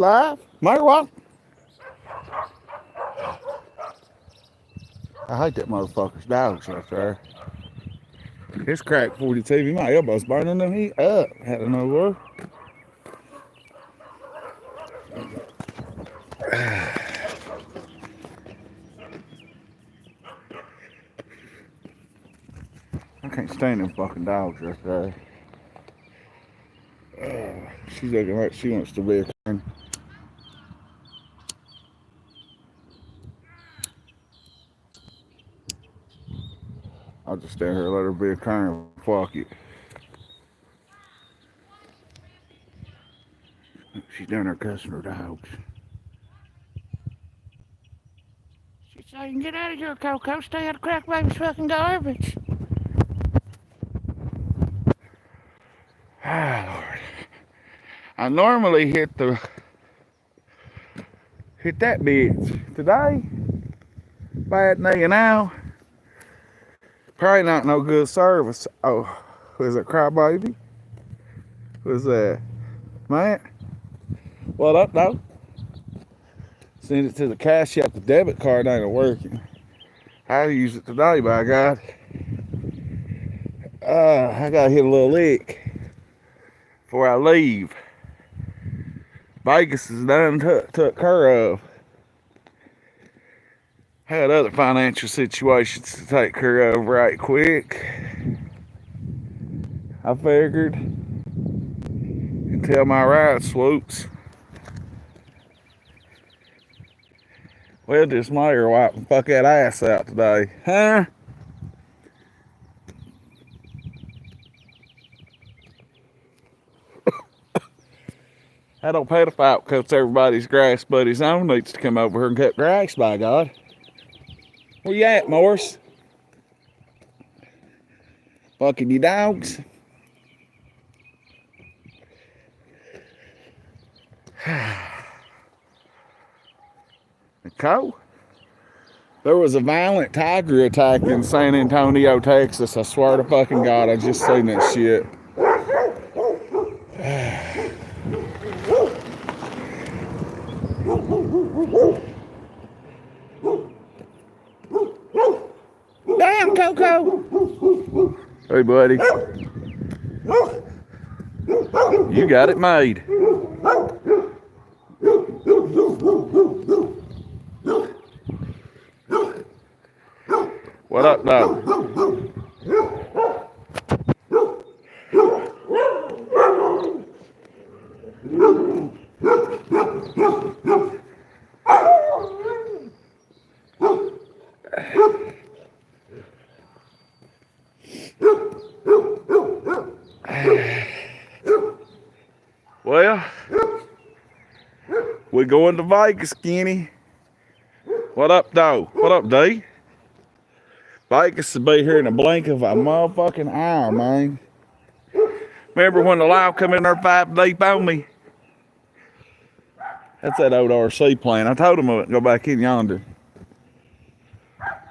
Live? Matter what? I hate that motherfucker's dogs right there. It's crack 42. My elbow's burning them heat up. Had to know where. I can't stand them fucking dogs right there. She's looking like she wants to be a kitten. I'll just stand here and let her be a kitten. Fuck it. She's down there cussing her dogs. She's saying, get out of here, Coco. Stay out of Crack Baby's fucking garbage. Ah, Lord. I normally hit that bitch. Today, bad day now. Probably not no good service. Oh, was it Crybaby? Who's that? Man? What up, though? Send it to the cash app. The debit card ain't working. I use it today, by God. I gotta hit a little lick before I leave. Vegas is done took care of. Had other financial situations to take care of right quick. I figured until my ride swoops, we'll just Mayor wipe and fuck that ass out today. Huh? I don't pay the fight cuts everybody's grass, but his own needs to come over here and cut grass, by God. Where you at, Morris? Fucking you dogs. Nicole? There was a violent tiger attack in San Antonio, Texas. I swear to fucking God, I just seen that shit. Damn, Coco! Hey, buddy. You got it made. What up, dog? Well, we're going to Vegas, Skinny. What up, though? What up, D? Vegas will be here in a blink of a motherfucking hour, man. Remember when the law come in there 5 deep on me? That's that old RC plane. I told him I wouldn't go back in yonder.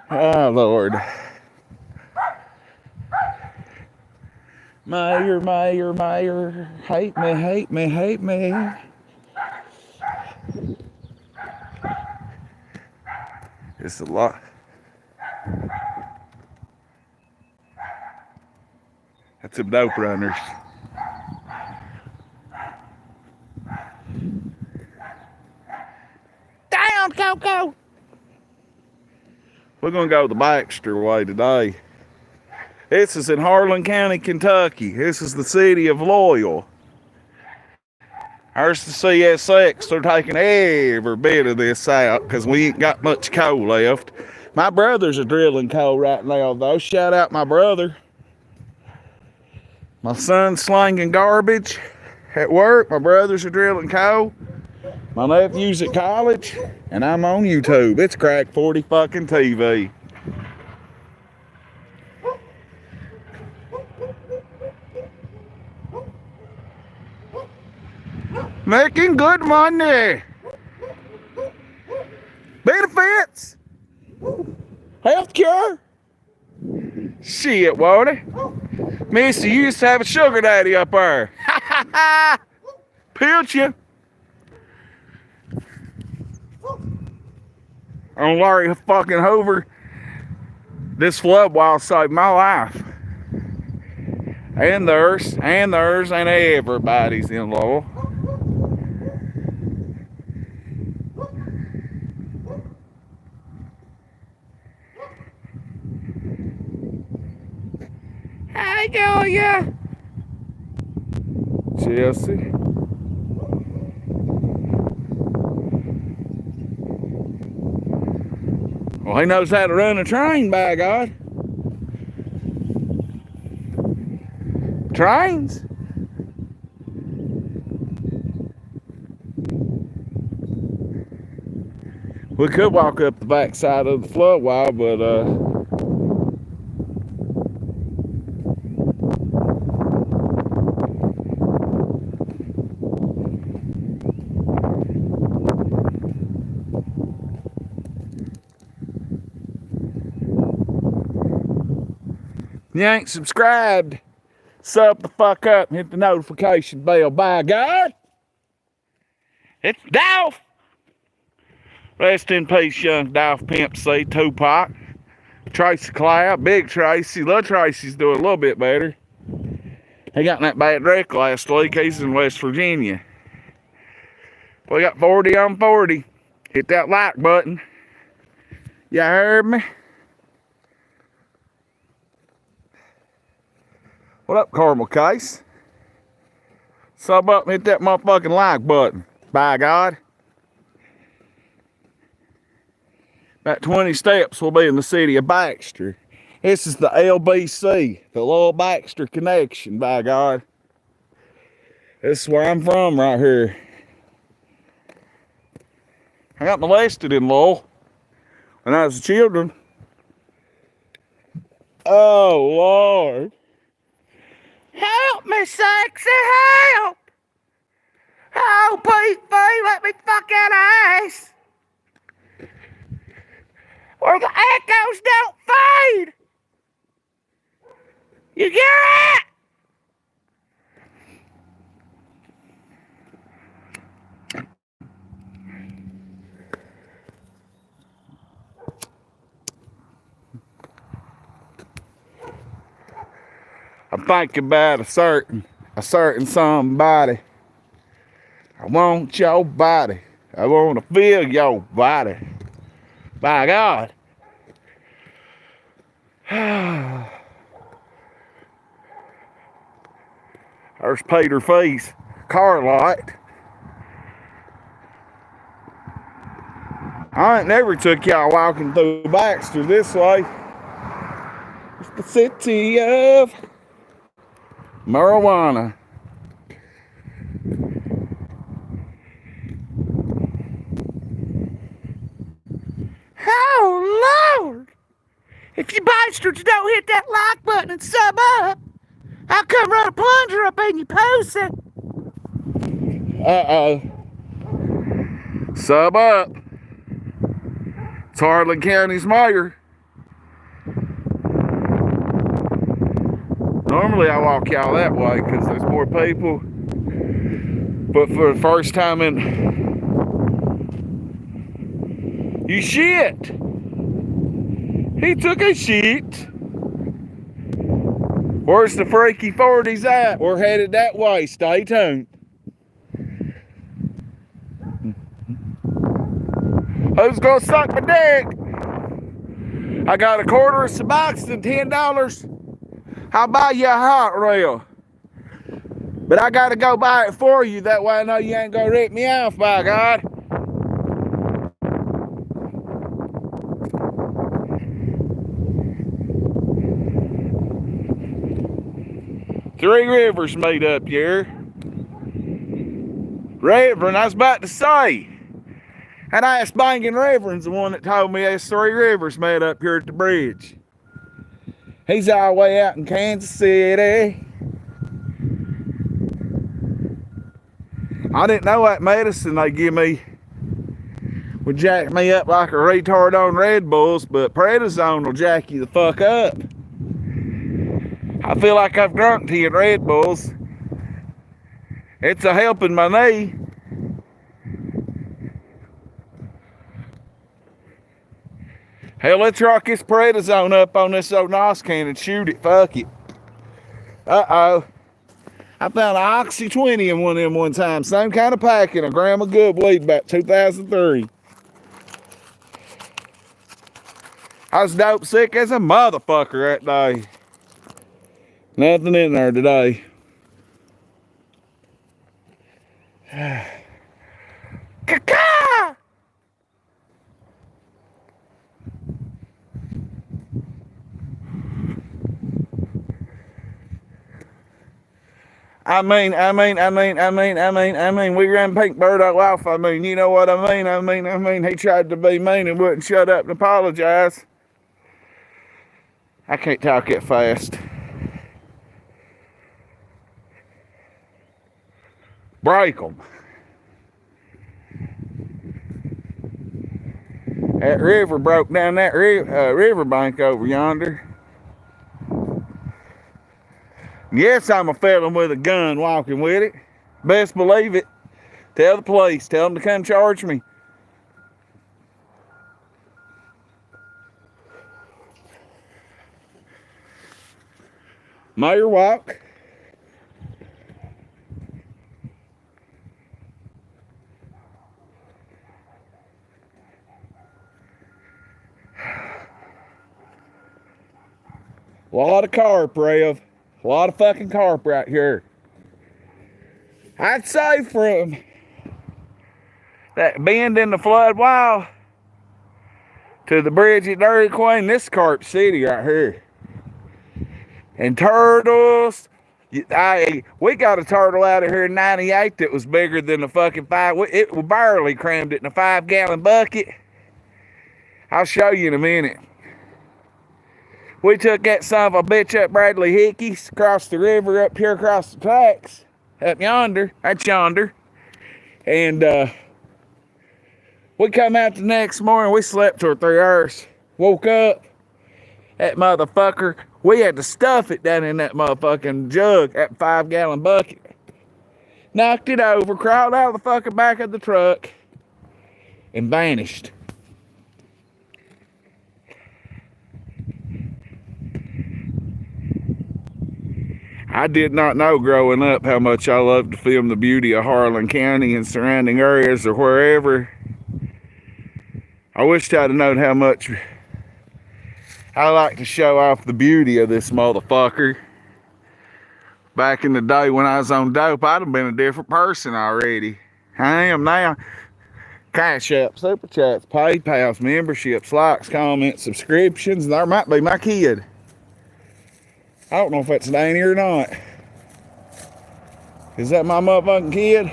Oh, Lord. Mayor, mayor, mayor. Hate me, hate me, hate me. It's a lot. That's some dope runners. Down, Coco! We're going to go the Baxter way today. This is in Harlan County, Kentucky. This is the city of Loyal. There's the CSX. They're taking every bit of this out because we ain't got much coal left. My brothers are drilling coal right now, though. Shout out my brother. My son's slinging garbage at work. My brothers are drilling coal. My nephew's at college. And I'm on YouTube. It's Crack 40 fucking TV. Making good money. Benefits. Healthcare. Shit, won't it? Missy, you used to have a sugar daddy up there. Pilch you. on Larry fucking Hoover. This flood wall saved my life. And theirs, and everybody's in Lowell. Hi, Julia. Chelsea. Well, he knows how to run a train, by God. Trains? We could walk up the backside of the flood wall, but you ain't subscribed, sub the fuck up and hit the notification bell, by God. It's Dolph. Rest in peace, young Dolph Pimp C, Tupac, Tracy Cloud, Big Tracy. Little Tracy's doing a little bit better. He got in that bad wreck last week. He's in West Virginia. We got 40 on 40. Hit that like button. You heard me? What up, Caramel Case? Sub up and hit that motherfucking like button. By God. About 20 steps we'll be in the city of Baxter. This is the LBC, the Lowell Baxter Connection, by God. This is where I'm from right here. I got molested in Lowell when I was a children. Oh, Lord. Help me, sexy, help! Oh, Pete, let me fuck that ass! Where the echoes don't fade! You get it? I'm thinking about a certain somebody. I want your body. I want to feel your body. By God. There's Peter Fee's car lot. I ain't never took y'all walking through Baxter this way. It's the city of marijuana. Oh, Lord. If you bastards don't hit that like button and sub up, I'll come run a plunger up in your pussy. Uh-oh. Sub up. It's Harlan County's mayor. Normally I walk y'all that way because there's more people. But for the first time in... You shit! He took a shit. Where's the freaky 40s at? We're headed that way. Stay tuned. Who's gonna suck my dick? I got a quarter of Suboxone, $10. I'll buy you a hot rail. But I gotta go buy it for you. That way I know you ain't gonna rip me off, by God. Three Rivers made up here. Reverend, I was about to say. And I asked Bangin' Reverend's the one that told me there's Three Rivers made up here at the bridge. He's all the way out in Kansas City. I didn't know that medicine they give me would jack me up like a retard on Red Bulls, but prednisone will jack you the fuck up. I feel like I've drunk 10 Red Bulls. It's a helping my knee. Hell, let's rock this prednisone up on this old NOS can and shoot it. Fuck it. Uh-oh. I found an Oxy 20 in one of them one time. Same kind of packing. A gram of good weed about 2003. I was dope sick as a motherfucker that day. Nothing in there today. Caca! I mean, we ran Pink Bird off. I mean, you know what I mean, he tried to be mean and wouldn't shut up and apologize. I can't talk that fast. Break them. That river broke down that river bank over yonder. Yes, I'm a felon with a gun walking with it. Best believe it. Tell the police. Tell them to come charge me. Mayor walk. A lot of carp, Rev. A lot of fucking carp right here. I'd say from that bend in the flood wall to the bridge at Dairy Queen, this carp city right here. And turtles. We got a turtle out of here in 98 that was bigger than the fucking it barely crammed it in a 5-gallon bucket. I'll show you in a minute. We took that son of a bitch up Bradley Hickey's, across the river, up here across the tracks, up yonder, that's yonder. And we come out the next morning, we slept for 3 hours. Woke up, that motherfucker, we had to stuff it down in that motherfucking jug, that 5-gallon bucket. Knocked it over, crawled out of the fucking back of the truck, and vanished. I did not know growing up how much I loved to film the beauty of Harlan County and surrounding areas or wherever. I wished I'd have known how much I like to show off the beauty of this motherfucker. Back in the day when I was on dope, I'd have been a different person already. I am now. Cash App, Super Chats, PayPals, memberships, likes, comments, subscriptions. There might be my kid. I don't know if that's Danny or not. Is that my motherfucking kid?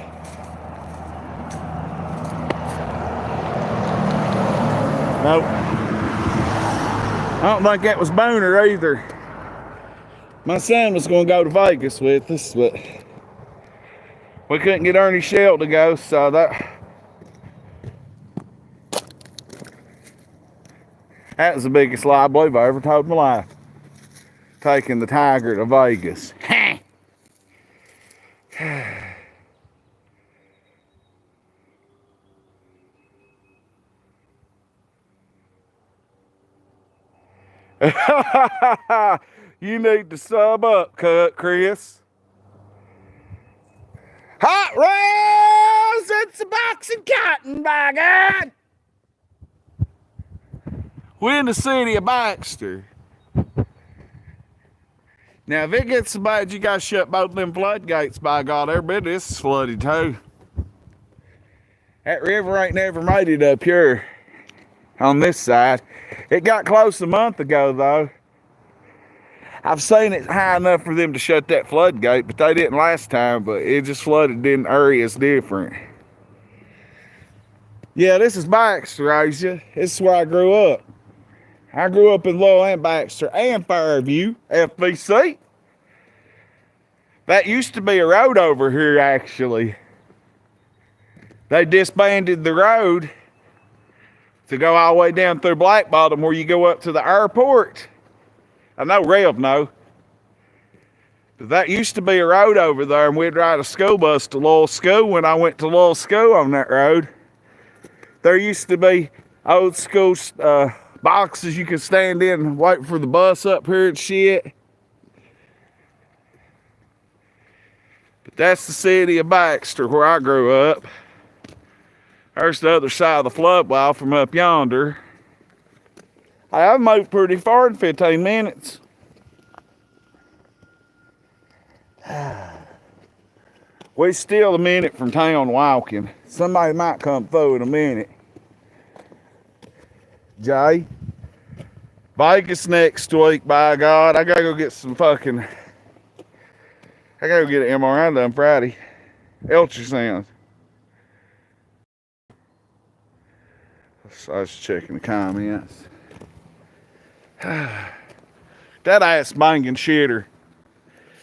Nope. I don't think that was Booner either. My son was going to go to Vegas with us, but we couldn't get Ernie Shell to go, so that was the biggest lie I believe I ever told in my life. Taking the tiger to Vegas. You need to sub up, Chris. Hot rolls, it's a box of cotton, by God. We're in the city of Baxter. Now, if it gets so bad, you gotta shut both them floodgates, by God. Every bit of this is flooded, too. That river ain't never made it up here on this side. It got close a month ago, though. I've seen it high enough for them to shut that floodgate, but they didn't last time, but it just flooded in areas different. Yeah, this is Baxter, Asia. This is where I grew up. I grew up in Lowell and Baxter and Fairview, FBC. That used to be a road over here, actually. They disbanded the road to go all the way down through Black Bottom where you go up to the airport. I know Rev know. But that used to be a road over there, and we'd ride a school bus to Lowell School when I went to Lowell School on that road. There used to be old school boxes you can stand in and wait for the bus up here and shit. But that's the city of Baxter where I grew up. There's the other side of the flood wall from up yonder. I've moved pretty far in 15 minutes. We still a minute from town walking. Somebody might come through in a minute. Jay, Vegas next week, by God. I gotta go get some fucking... I gotta go get an MRI done Friday. Ultrasound. So I was checking the comments. That ass banging shitter.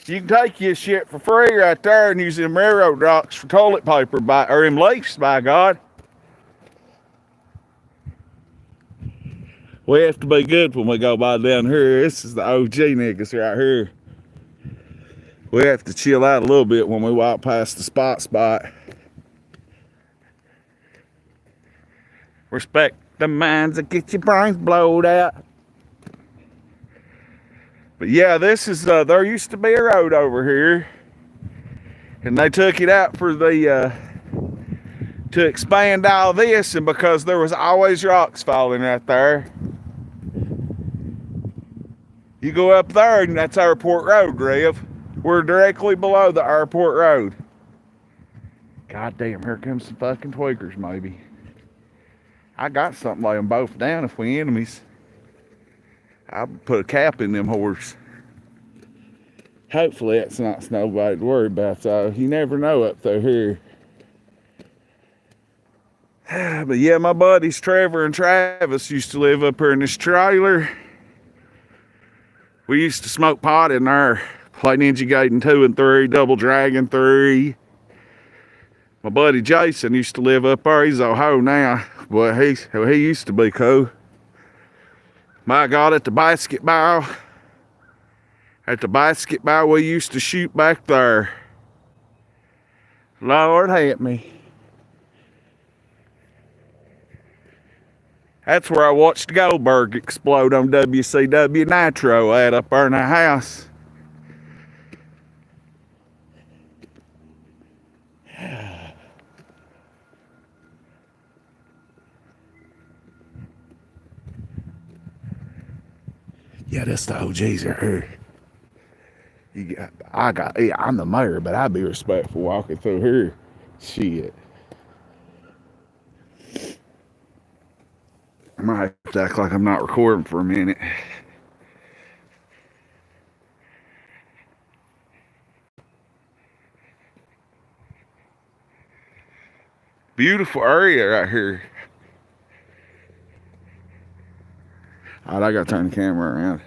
You can take your shit for free right there and use them railroad rocks for toilet paper or them leaves, by God. We have to be good when we go by down here. This is the OG niggas right here. We have to chill out a little bit when we walk past the spot. Respect the minds that get your brains blowed out. But yeah, this is, there used to be a road over here. And they took it out for the, to expand all this, and because there was always rocks falling right there. You go up there and that's Airport Road, Rev. We're directly below the Airport Road. God damn, here comes some fucking tweakers maybe. I got something lay them both down if we enemies. I'll put a cap in them horses. Hopefully that's not nobody to worry about, so you never know up through here. But yeah, my buddies Trevor and Travis used to live up here in this trailer. We used to smoke pot in there, play Ninja Gaiden 2 and 3, Double Dragon 3. My buddy Jason used to live up there. He's a hoe now, but he used to be cool. My God, at the basketball we used to shoot back there. Lord help me. That's where I watched Goldberg explode on WCW Nitro at up there in the house. Yeah, that's the OGs right here. I'm the mayor, but I'd be respectful walking through here. Shit. I might have to act like I'm not recording for a minute. Beautiful area right here. All right, I gotta turn the camera around.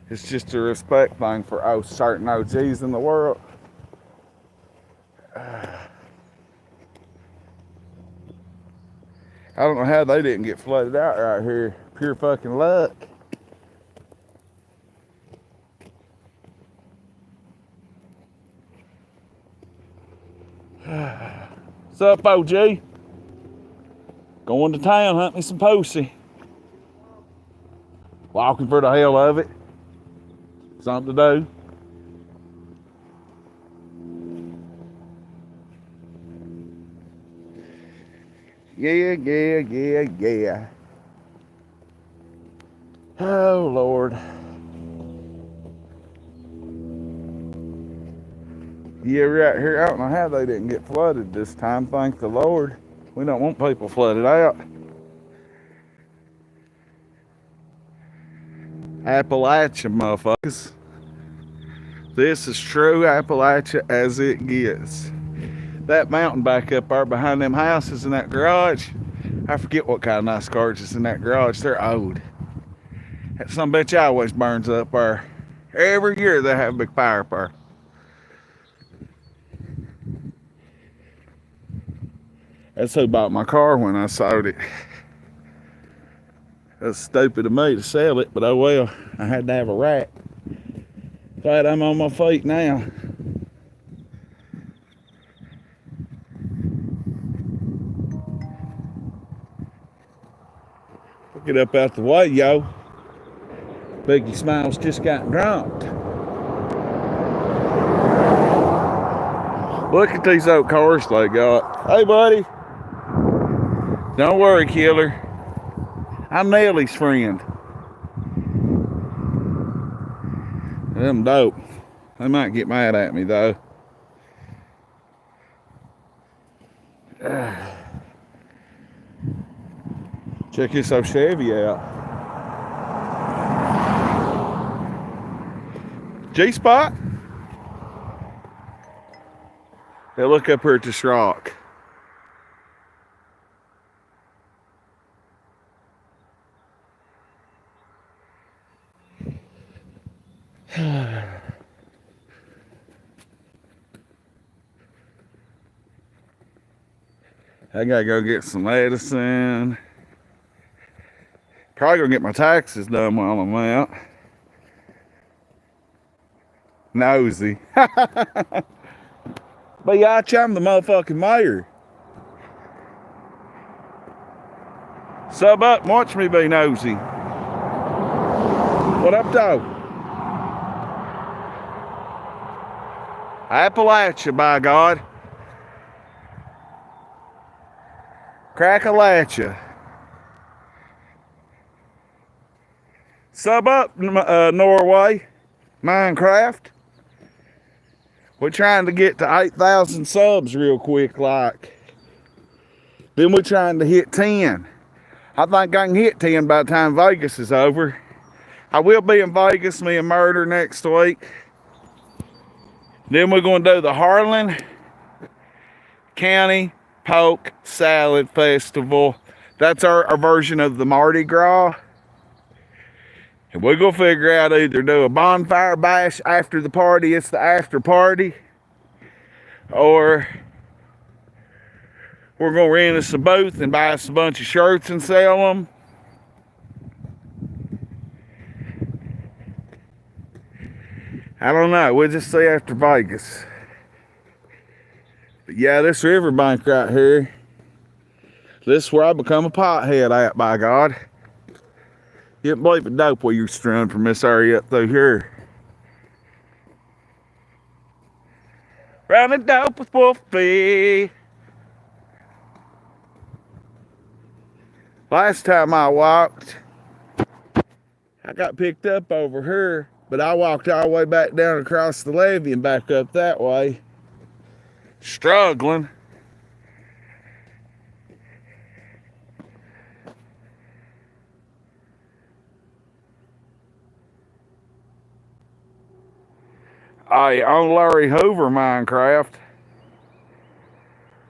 It's just a respect thing for certain OGs in the world. I don't know how they didn't get flooded out right here. Pure fucking luck. What's up, OG? Going to town, hunt me some pussy. Walking for the hell of it. Something to do. Yeah. Oh, Lord. Yeah, right here. I don't know how they didn't get flooded this time. Thank the Lord. We don't want people flooded out. Appalachia, motherfuckers. This is true Appalachia as it gets. That mountain back up there behind them houses in that garage, I forget what kind of nice cars is in that garage. They're old. That some bitch always burns up there. Every year they have a big fire up there. That's who bought my car when I sold it. That's stupid of me to sell it, but oh well. I had to have a rack. Glad I'm on my feet now. Get up out the way, yo. Biggie Smiles just got dropped. Look at these old cars they got. Hey, buddy. Don't worry, killer. I'm Nellie's friend. Them dope. They might get mad at me, though. Check this old Chevy out. G-spot? Hey, look up here at this rock. I gotta go get some medicine. Probably gonna get my taxes done while I'm out. Nosy. But yeah, I'm the motherfucking mayor. Sub up and watch me be nosy. What up, though? Appalachia, by God. Crack-a-latcha. Sub up, Norway. Minecraft. We're trying to get to 8,000 subs real quick, like. Then we're trying to hit 10. I think I can hit 10 by the time Vegas is over. I will be in Vegas, me and Murder, next week. Then we're going to do the Harlan County Polk Salad Festival. That's our version of the Mardi Gras. And we're going to figure out either do a bonfire bash after the party, it's the after party, or we're going to rent us a booth and buy us a bunch of shirts and sell them. I don't know. We'll just see after Vegas. But yeah, this riverbank right here, this is where I become a pothead at, by God. You can't believe it dope where you're strung from this area up through here. Round the dope with Wolfie. Last time I walked, I got picked up over here, but I walked all the way back down across the levee and back up that way. Struggling. Hey, on Larry Hoover Minecraft.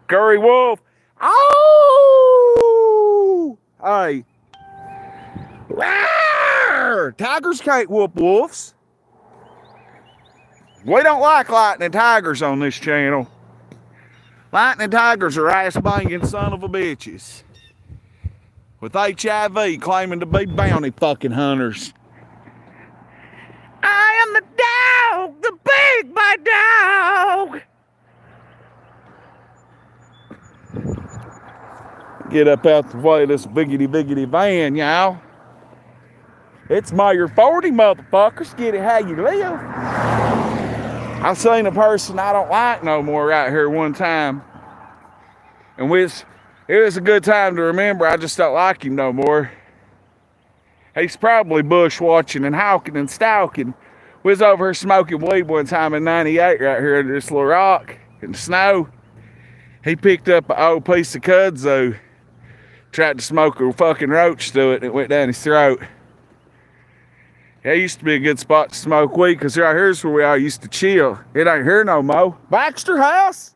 Curry Wolf. Oh! Hey. Rawr! Tigers can't whoop wolves. We don't like lightning tigers on this channel. Lightning tigers are ass-banging son of a bitches. With HIV claiming to be bounty fucking hunters. I am the dog, the big bad dog. Get up out the way of this biggity van, y'all. It's Mayor 40, motherfuckers. Get it how you live. I seen a person I don't like no more right here one time. And it was a good time to remember. I just don't like him no more. He's probably bush watching and hawking and stalking. We was over here smoking weed one time in 98 right here under this little rock in the snow. He picked up an old piece of kudzu, tried to smoke a fucking roach through it, and it went down his throat. Yeah, it used to be a good spot to smoke weed, because right here's where we all used to chill. It ain't here no more. Baxter house?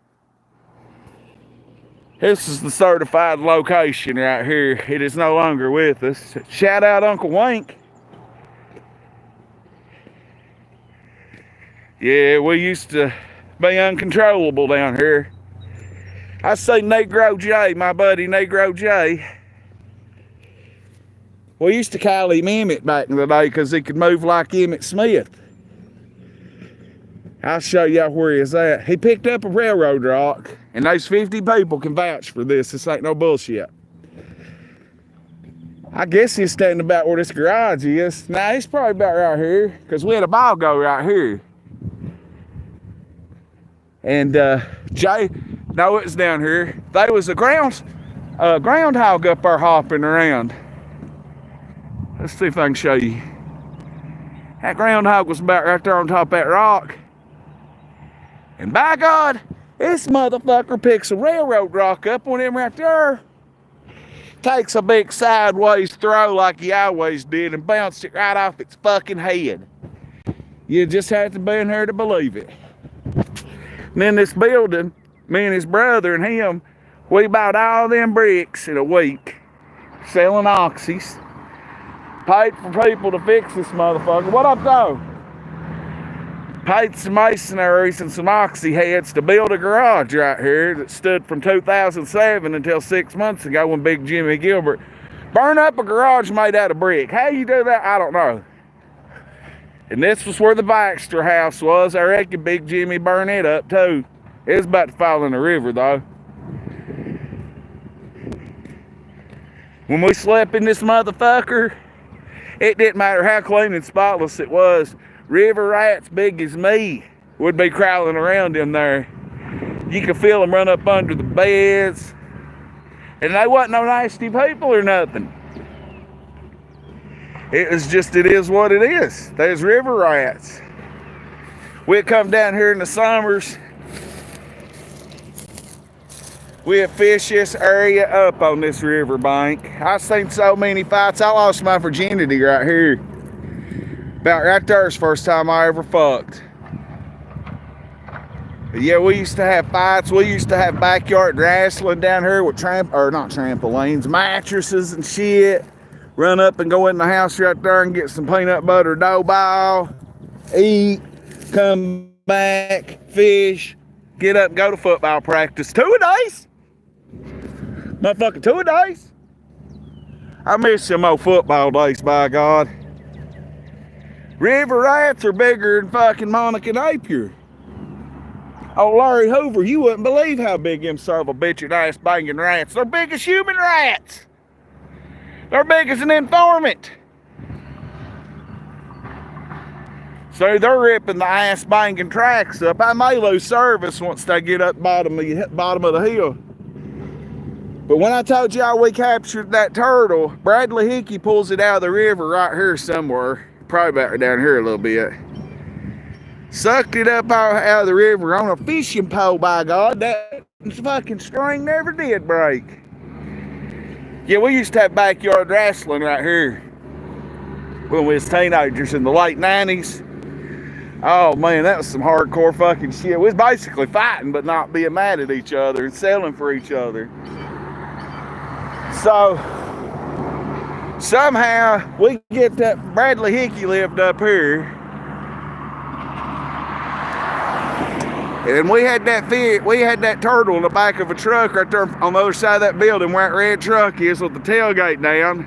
This is the certified location right here. It is no longer with us. Shout out Uncle Wink. Yeah, we used to be uncontrollable down here. I say Negro J, my buddy Negro J. We used to call him Emmett back in the day because he could move like Emmett Smith. I'll show y'all where he is at. He picked up a railroad rock, and those 50 people can vouch for this. This ain't no bullshit. I guess he's standing about where this garage is. Nah, he's probably about right here, because we had a ball go right here. And Jay, no, it was down here. There was a groundhog up there hopping around. Let's see if I can show you. That groundhog was about right there on top of that rock. And by God, this motherfucker picks a railroad rock up on him right there. Takes a big sideways throw like he always did and bounced it right off its fucking head. You just have to be in here to believe it. And then this building, me and his brother and him, we bought all them bricks in a week, selling oxys. Paid for people to fix this motherfucker. What up, though? Paid some masonries and some oxy heads to build a garage right here that stood from 2007 until 6 months ago when Big Jimmy Gilbert burned up a garage made out of brick. How you do that, I don't know. And this was where the Baxter house was. I reckon Big Jimmy burned it up too. It was about to fall in the river though. When we slept in this motherfucker, it didn't matter how clean and spotless it was. River rats big as me would be crawling around in there. You could feel them run up under the beds. And they wasn't no nasty people or nothing. It is what it is. There's river rats. We'd come down here in the summers. We'd fish this area up on this river bank. I've seen so many fights. I lost my virginity right here. About right there's the first time I ever fucked. But yeah, we used to have fights. We used to have backyard wrestling down here with not trampolines, mattresses and shit. Run up and go in the house right there and get some peanut butter dough ball, eat, come back, fish, get up and go to football practice. 2 days? Motherfucking 2 days? I miss them old football days, by God. River rats are bigger than fucking Monica Napier. Oh, Larry Hoover, you wouldn't believe how big them son of a bitch and ass banging rats. They're big as human rats. They're big as an informant. So they're ripping the ass banging tracks up. I may lose service once they get up bottom of the hill. But when I told y'all we captured that turtle, Bradley Hickey pulls it out of the river right here somewhere. Probably about down here a little bit. Sucked it up out of the river on a fishing pole, by God. That fucking string never did break. Yeah, we used to have backyard wrestling right here when we was teenagers in the late 90s. Oh man, that was some hardcore fucking shit. We was basically fighting but not being mad at each other and selling for each other. So somehow we get that Bradley Hickey lived up here. And we had that turtle in the back of a truck right there on the other side of that building where that red truck is with the tailgate down.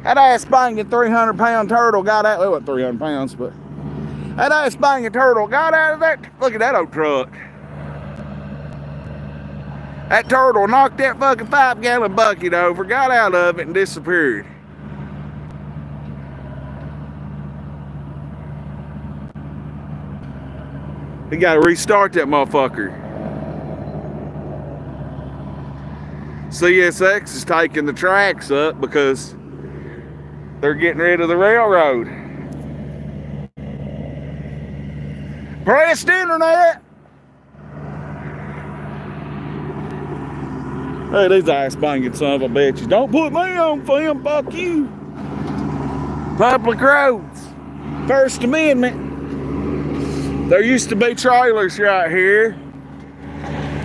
That ass banging 300-pound turtle got out, well, it wasn't 300 pounds, but that ass banging turtle got out of that, look at that old truck. That turtle knocked that fucking 5-gallon bucket over, got out of it and disappeared. You gotta restart that motherfucker. CSX is taking the tracks up because they're getting rid of the railroad. Pressed internet! Hey, these ass banging son of a bitches. Don't put me on film, fuck you. Public roads. First Amendment. There used to be trailers right here.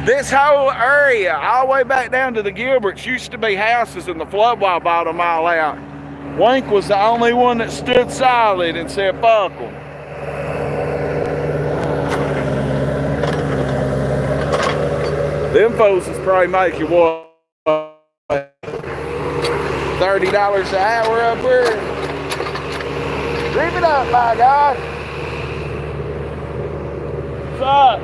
This whole area, all the way back down to the Gilberts, used to be houses and the floodwall bought them all out. Wink was the only one that stood solid and said, fuck them. Them folks is probably making what, $30 an hour up here. Reap it up, by God. What's up?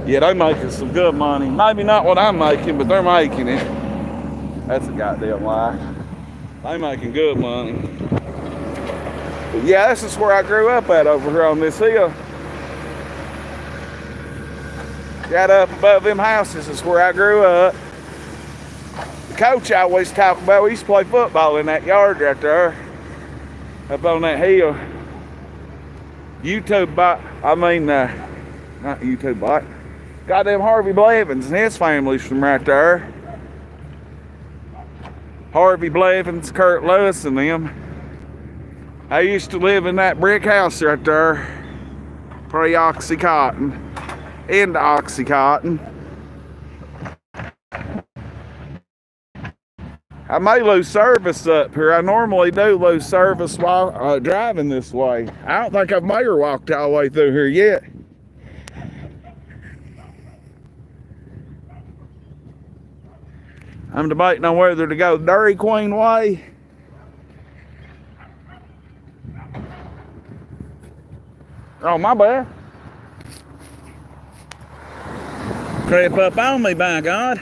Yeah, they're making some good money. Maybe not what I'm making, but they're making it. That's a goddamn lie. They making good money. But yeah, this is where I grew up at, over here on this hill. Right up above them houses is where I grew up. The coach I always talk about, we used to play football in that yard right there. Up on that hill. YouTube bot, not YouTube bot. Goddamn Harvey Blevins and his family's from right there. Harvey Blevins, Kurt Lewis and them. I used to live in that brick house right there. Pre-Oxycontin. Into Oxycontin. I may lose service up here. I normally do lose service while driving this way. I don't think I've made her walked all the way through here yet. I'm debating on whether to go Dairy Queen way. Oh, my bad. Creep up on me, by God.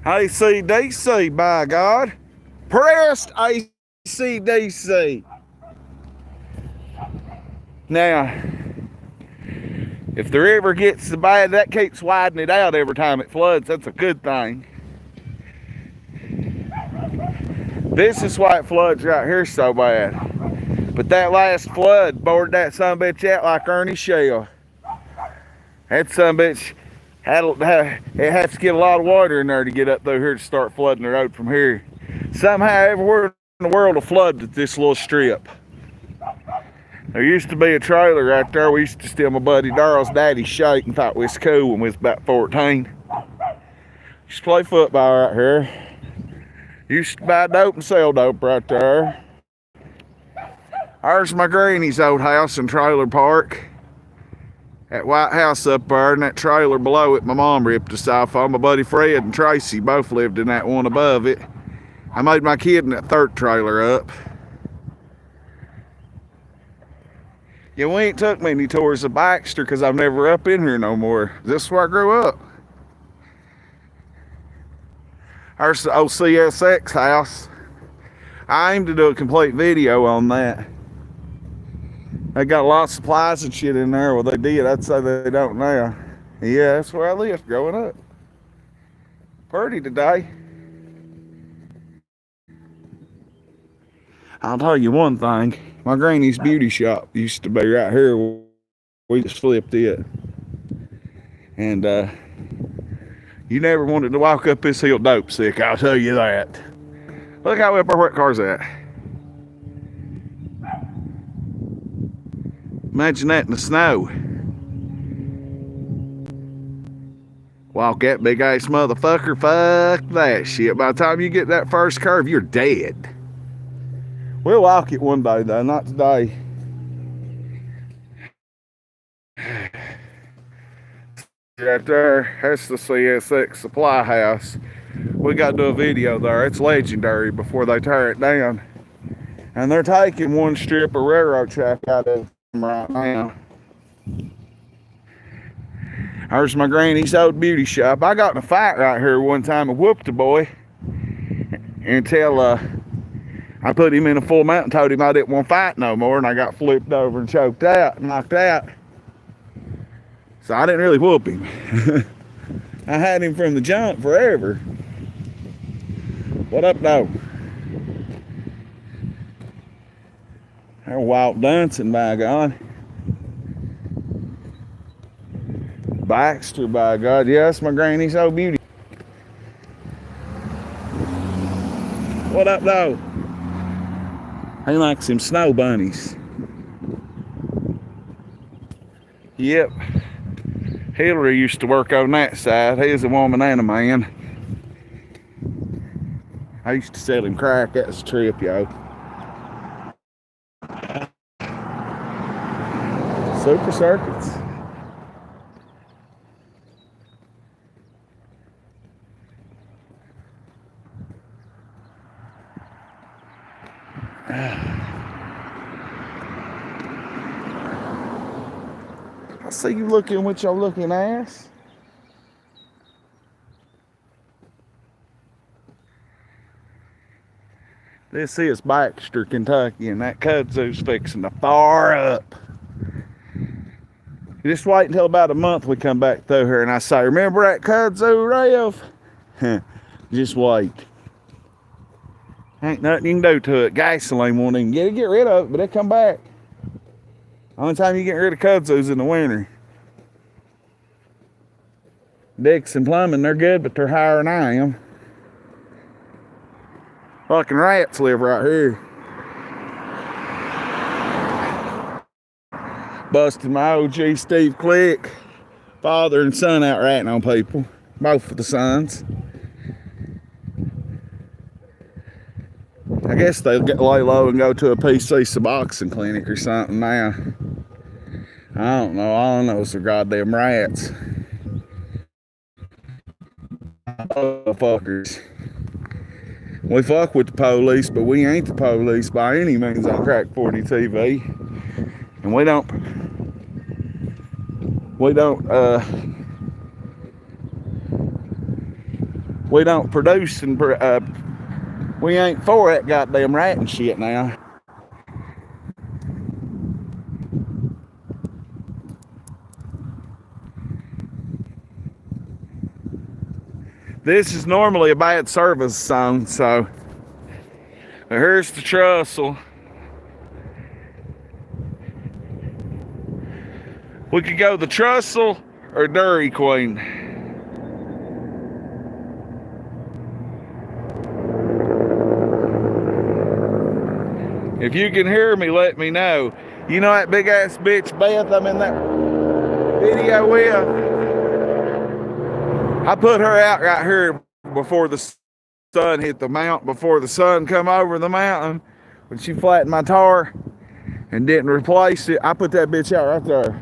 ACDC, by God. Pressed ACDC. Now, if the river gets so bad, that keeps widening it out every time it floods. That's a good thing. This is why it floods right here so bad. But that last flood bored that sumbitch out like Ernie Shell. That sumbitch, it has to get a lot of water in there to get up through here to start flooding the road from here. Somehow everywhere in the world will flood at this little strip. There used to be a trailer right there. We used to steal my buddy Daryl's daddy's shake and thought we was cool when we was about 14. Used to play football right here. Used to buy dope and sell dope right there. There's my granny's old house and trailer park. That white house up there and that trailer below it, my mom ripped us off on. My buddy Fred and Tracy both lived in that one above it. I made my kid in that third trailer up. Yeah, we ain't took many tours of Baxter because I'm never up in here no more. This is where I grew up. There's the old CSX house. I aim to do a complete video on that. They got a lot of supplies and shit in there. Well, they did. I'd say they don't now. Yeah, that's where I lived growing up. Pretty today. I'll tell you one thing. My granny's beauty shop used to be right here. We just flipped it. And you never wanted to walk up this hill dope sick, I'll tell you that. Look how up there where that car's at. Imagine that in the snow. Walk that big ass motherfucker, fuck that shit. By the time you get that first curve, you're dead. We'll walk it one day though, not today. Right there, that's the CSX supply house. We got to do a video there. It's legendary before they tear it down. And they're taking one strip of railroad track out of them right now. There's my granny's old beauty shop. I got in a fight right here one time and whooped a boy until I put him in a full mount and told him I didn't want to fight no more, and I got flipped over and choked out, knocked out. So I didn't really whoop him. I had him from the jump forever. What up, though? They're wild dancing, by God. Baxter, by God. Yeah, that's my granny's old beauty. What up, though? He likes them snow bunnies. Yep. Hillary used to work on that side. He's a woman and a man. I used to sell him crack. That was a trip, yo. Super circuits. I see you looking with your looking ass. This is Baxter, Kentucky, and that kudzu's fixing to fire up. Just wait until about a month we come back through here and I say, remember that kudzu, Rev? Just wait. Ain't nothing you can do to it. Gasoline won't even get rid of it, but it'll come back. Only time you get rid of kudzus in the winter. Dixon Plumbing, they're good, but they're higher than I am. Fucking rats live right here. Busted my OG Steve Click. Father and son out ratting on people. Both of the sons. I guess they'll lay low and go to a PC Suboxone clinic or something now. I don't know. All I know is they're goddamn rats. Motherfuckers. We fuck with the police, but we ain't the police by any means on Crack 40 TV. And we don't produce and we ain't for that goddamn rat and shit now. This is normally a bad service zone, so here's the trestle. We could go the trestle or Dairy Queen. If you can hear me, let me know. You know that big ass bitch Beth I'm in that video with? I put her out right here before the sun hit the mountain, before the sun come over the mountain. When she flattened my tar and didn't replace it, I put that bitch out right there.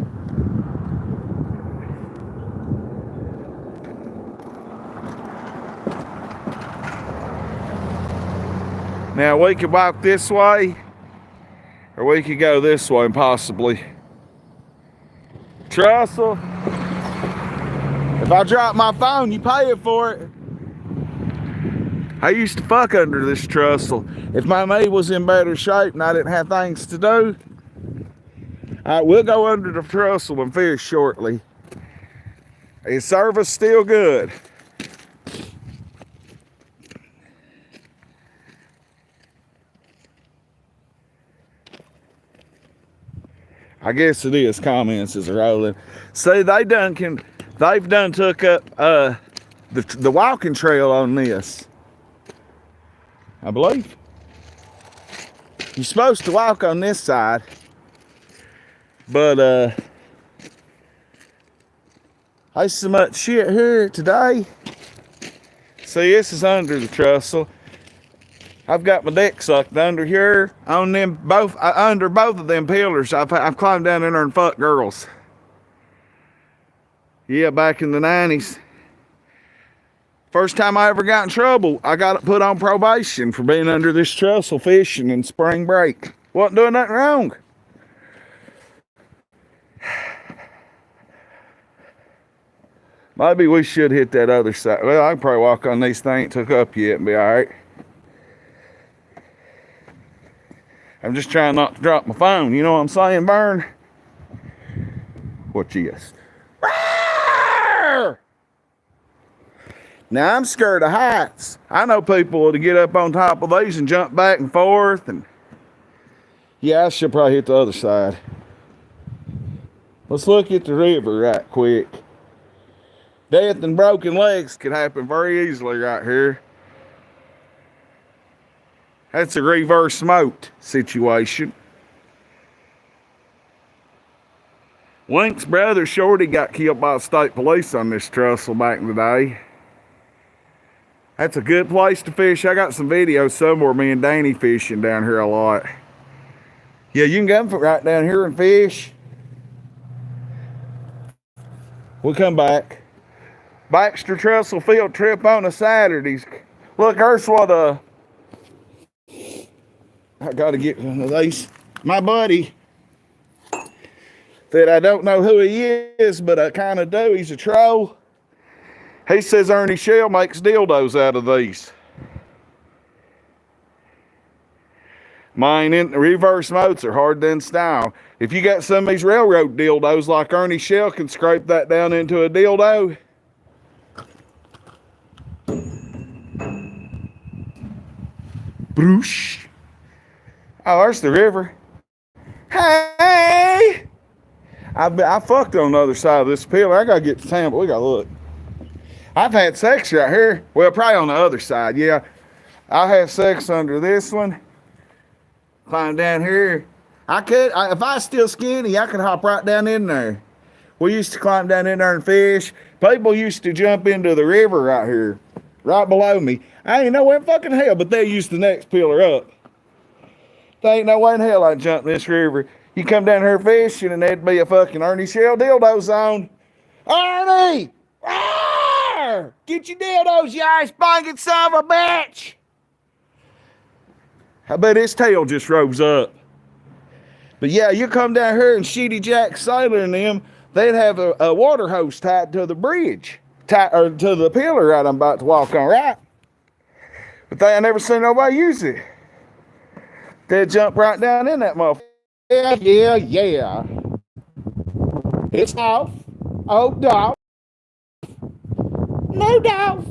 Now we could walk this way, or we could go this way possibly. Trestle. If I drop my phone, you pay it for it. I used to fuck under this trestle. If my mate was in better shape and I didn't have things to do, we'll go under the trestle and fish shortly. Is service still good? I guess it is. Comments is rolling. See, they've done took up the walking trail on this. I believe. You're supposed to walk on this side, but there's so much shit here today. See, this is under the trestle. I've got my dick sucked under here on them both, under both of them pillars. I've climbed down in there and fucked girls. Yeah, back in the 90s. First time I ever got in trouble, I got put on probation for being under this trestle fishing in spring break. Wasn't doing nothing wrong. Maybe we should hit that other side. Well, I can probably walk on these things took up yet and be all right. I'm just trying not to drop my phone. You know what I'm saying, Burn? What yes? Now, I'm scared of heights. I know people to get up on top of these and jump back and forth. And yeah, I should probably hit the other side. Let's look at the river right quick. Death and broken legs could happen very easily right here. That's a reverse smoked situation. Link's brother Shorty got killed by the state police on this trestle back in the day. That's a good place to fish. I got some videos somewhere me and Danny fishing down here a lot. Yeah, you can come right down here and fish. We'll come back. Baxter Trestle field trip on a Saturday. Look, here's what I gotta get one of these. My buddy, that I don't know who he is, but I kind of do. He's a troll. He says Ernie Shell makes dildos out of these. Mine in reverse modes are hard to install. If you got some of these railroad dildos like Ernie Shell can scrape that down into a dildo. Broosh. Oh, there's the river. Hey! I fucked on the other side of this pillar. I gotta get to town, but we gotta look. I've had sex right here. Well, probably on the other side, yeah. I have sex under this one. Climb down here. If I was still skinny, I could hop right down in there. We used to climb down in there and fish. People used to jump into the river right here, right below me. I ain't no way in fucking hell, but they used the next pillar up. There ain't no way in hell I'd jump this river. You come down here fishing and there'd be a fucking Ernie Shell dildo zone. Ernie! Arr! Get your dildos, you ice banging son of a bitch! I bet his tail just rose up. But yeah, you come down here and Shitty Jack Sailor and them, they'd have a water hose tied to the bridge. Or to the pillar right I'm about to walk on, right? But I never seen nobody use it. They'd jump right down in that motherfucker. Yeah. It's off. Oh, dog. No doubt.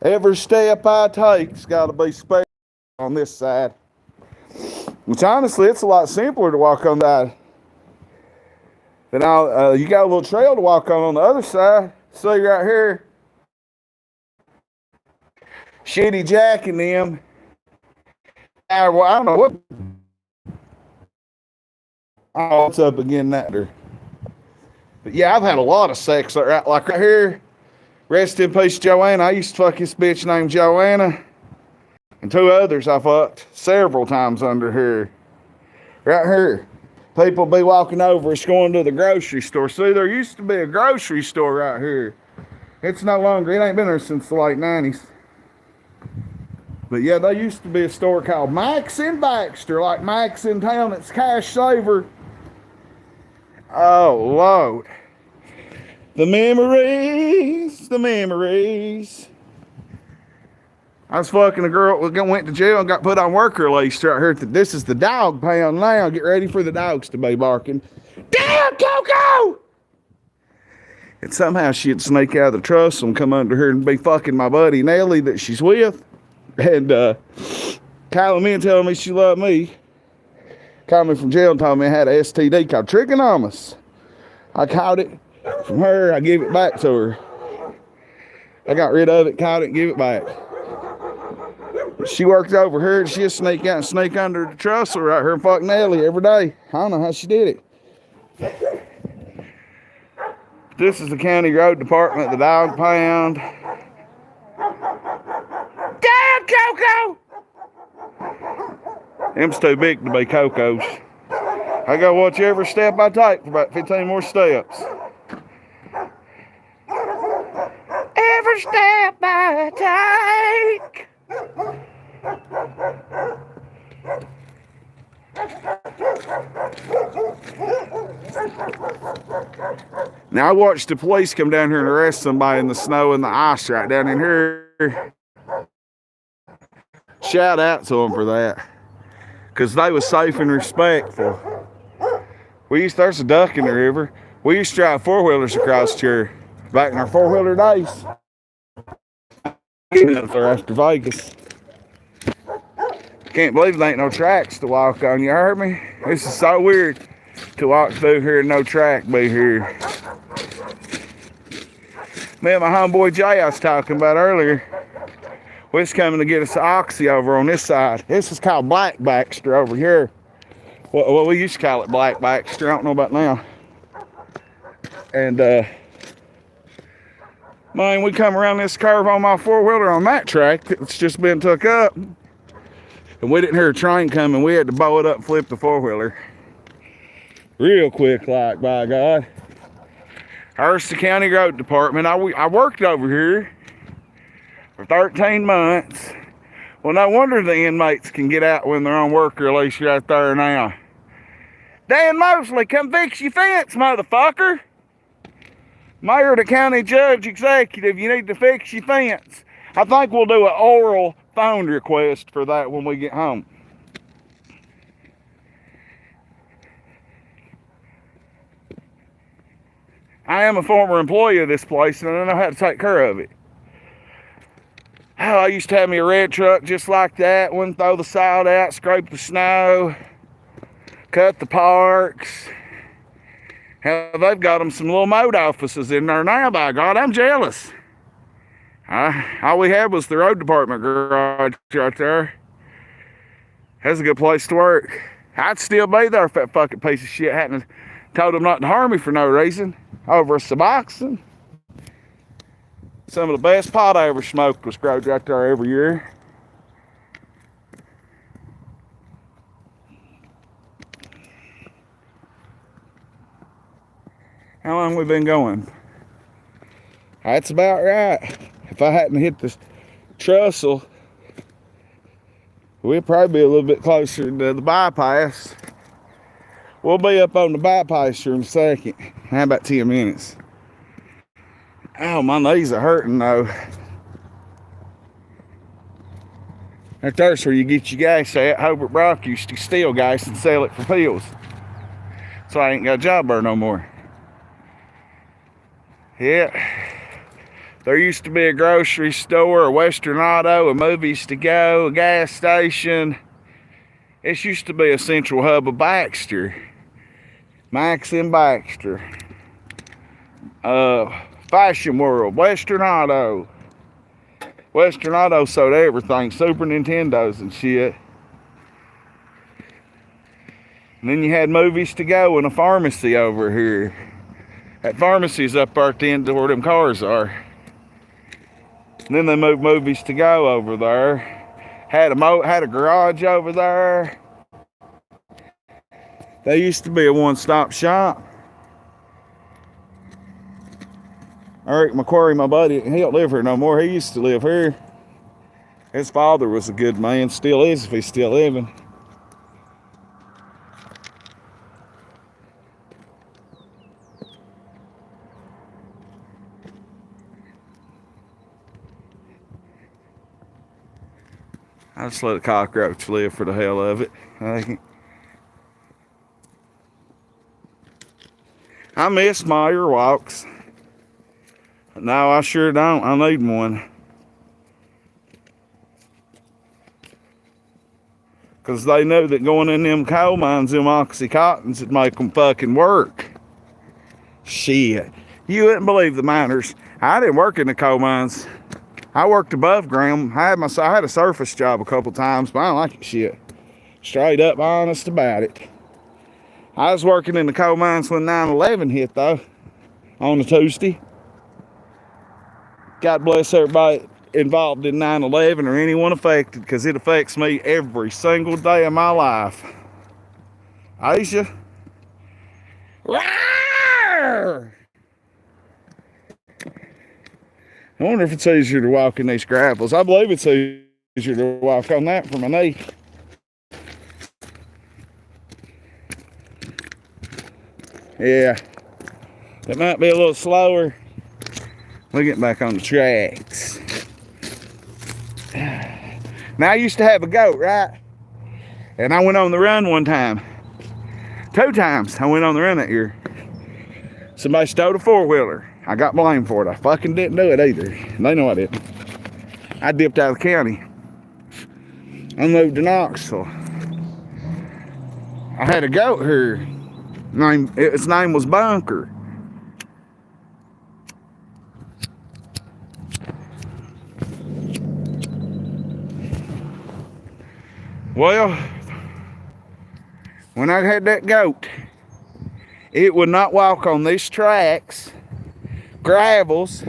Every step I take's got to be special on this side. Which honestly, it's a lot simpler to walk on that. Then you got a little trail to walk on the other side. See right here. Shitty Jack and them. I don't know what. Oh, it's up again that there. But yeah, I've had a lot of sex like right here. Rest in peace, Joanna. I used to fuck this bitch named Joanna. And two others I fucked several times under here. Right here. People be walking over, it's going to the grocery store. See, there used to be a grocery store right here. It's no longer, it ain't been there since the late 90s. But yeah, there used to be a store called Max in Baxter, like Max in town, it's Cash Saver. Oh, Lord. The memories. I was fucking a girl that went to jail and got put on work release right here. This is the dog pound now. Get ready for the dogs to be barking. Damn, Coco! And somehow she'd sneak out of the trestle and come under here and be fucking my buddy Nellie that she's with. And calling me and telling me she loved me. Called me from jail and told me I had an STD called trichomonas. I caught it from her. I gave it back to her. I got rid of it, caught it, and gave it back. She worked over here and she'll sneak out and sneak under the trestle right here and fuck Nellie every day. I don't know how she did it. This is the county road department, the dog pound. Damn, Coco! Them's too big to be Coco's. I gotta watch every step I take for about 15 more steps. Every step I take. Now I watched the police come down here and arrest somebody in the snow and the ice right down in here. Shout out to them for that. Because they was safe and respectful. There's a duck in the river. We used to drive four-wheelers across here back in our four-wheeler days. After Vegas. Can't believe there ain't no tracks to walk on. You heard me? This is so weird to walk through here and no track be here. Me and my homeboy Jay I was talking about earlier. We're just coming to get us oxy over on this side. This is called Black Baxter over here. Well, we used to call it Black Baxter. I don't know about now. And, man, we come around this curve on my four-wheeler on that track. It's just been took up. And we didn't hear a train coming. We had to bow it up and flip the four-wheeler. Real quick, like, by God. Here's the county road department. I worked over here for 13 months. Well, no wonder the inmates can get out when they're on work release right there now. Dan Mosley, come fix your fence, motherfucker. Mayor, the county judge, executive, you need to fix your fence. I think we'll do an oral phone request for that when we get home. I am a former employee of this place, and I know how to take care of it. Oh, I used to have me a red truck just like that. Wouldn't throw the salt out, scrape the snow, cut the parks. Hell, they've got them some little mode offices in there now, by God, I'm jealous. All we had was the road department garage right there. That's a good place to work. I'd still be there if that fucking piece of shit hadn't told them not to harm me for no reason. Over a Suboxone. Some of the best pot I ever smoked was growed right there every year. How long we been going? That's about right. If I hadn't hit the trestle, we'd probably be a little bit closer to the bypass. We'll be up on the bypass here in a second. How about 10 minutes? Oh, my knees are hurting though. Right there's where you get your gas at. Hobart Brock used to steal gas and sell it for pills. So I ain't got a job there no more. Yeah. There used to be a grocery store, a Western Auto, a movies to go, a gas station. This used to be a central hub of Baxter. Max and Baxter. Fashion World, Western Auto. Western Auto sold everything, Super Nintendos and shit. And then you had movies to go and a pharmacy over here. That pharmacy's up there at the end of where them cars are. And then they moved movies to go over there. Had a garage over there. They used to be a one-stop shop. Eric McQuarrie, my buddy, he don't live here no more. He used to live here. His father was a good man, still is if he's still living. I just let a cockroach live for the hell of it. I miss Meyer walks. No, I sure don't. I need one. Because they knew that going in them coal mines, them Oxycontins would make them fucking work. Shit. You wouldn't believe the miners. I didn't work in the coal mines. I worked above ground. I had a surface job a couple times, but I don't like it shit. Straight up honest about it. I was working in the coal mines when 9/11 hit though. On a Tuesday. God bless everybody involved in 9/11 or anyone affected, because it affects me every single day of my life. Aisha? Rawr! I wonder if it's easier to walk in these gravels. I believe it's easier to walk on that for my knee. Yeah. It might be a little slower. We'll get back on the tracks. Now I used to have a goat, right? And I went on the run one time. 2 times I went on the run that year. Somebody stole a 4-wheeler. I got blamed for it. I fucking didn't do it either. They know I didn't. I dipped out of the county. I moved to Knoxville. I had a goat here. Its name was Bunker. Well, when I had that goat, it would not walk on these tracks, gravels,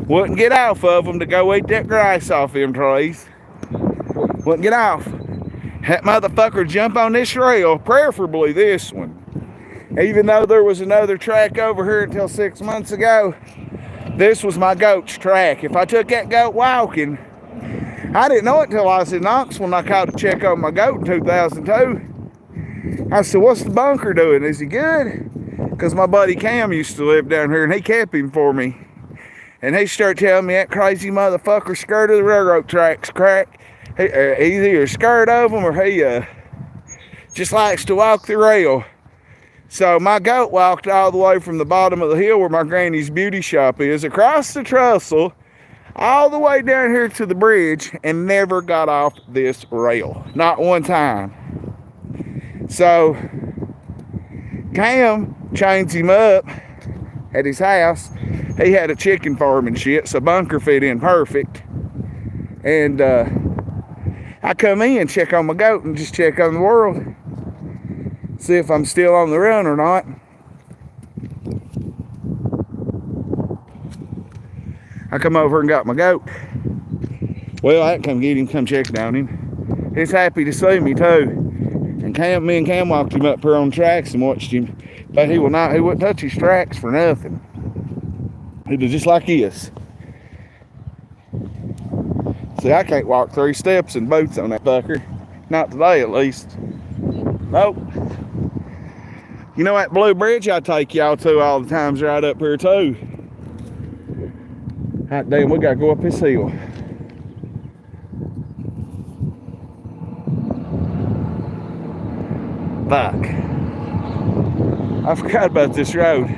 wouldn't get off of them to go eat that grass off them trees. Wouldn't get off. That motherfucker jump on this rail, preferably this one. Even though there was another track over here until 6 months ago, this was my goat's track. If I took that goat walking, I didn't know it till I was in Knox when I called to check on my goat in 2002. I said, what's the bunker doing? Is he good? Because my buddy Cam used to live down here and he kept him for me. And he started telling me that crazy motherfucker scared of the railroad tracks, crack. He's either scared of them or he just likes to walk the rail. So my goat walked all the way from the bottom of the hill where my granny's beauty shop is, across the trestle, all the way down here to the bridge, and never got off this rail. Not one time. So Cam chains him up at his house. He had a chicken farm and shit, so bunker fit in perfect. And I come in, check on my goat, and just check on the world. See if I'm still on the run or not. I come over and got my goat. Well, I come get him, come checking on him. He's happy to see me too. And me and Cam walked him up here on tracks and watched him. But he wouldn't touch his tracks for nothing. He was just like this. See, I can't walk 3 steps in boots on that fucker. Not today, at least. Nope. You know that blue bridge I take y'all to all the time's right up here too. Hot damn, we gotta go up this hill. Fuck. I forgot about this road.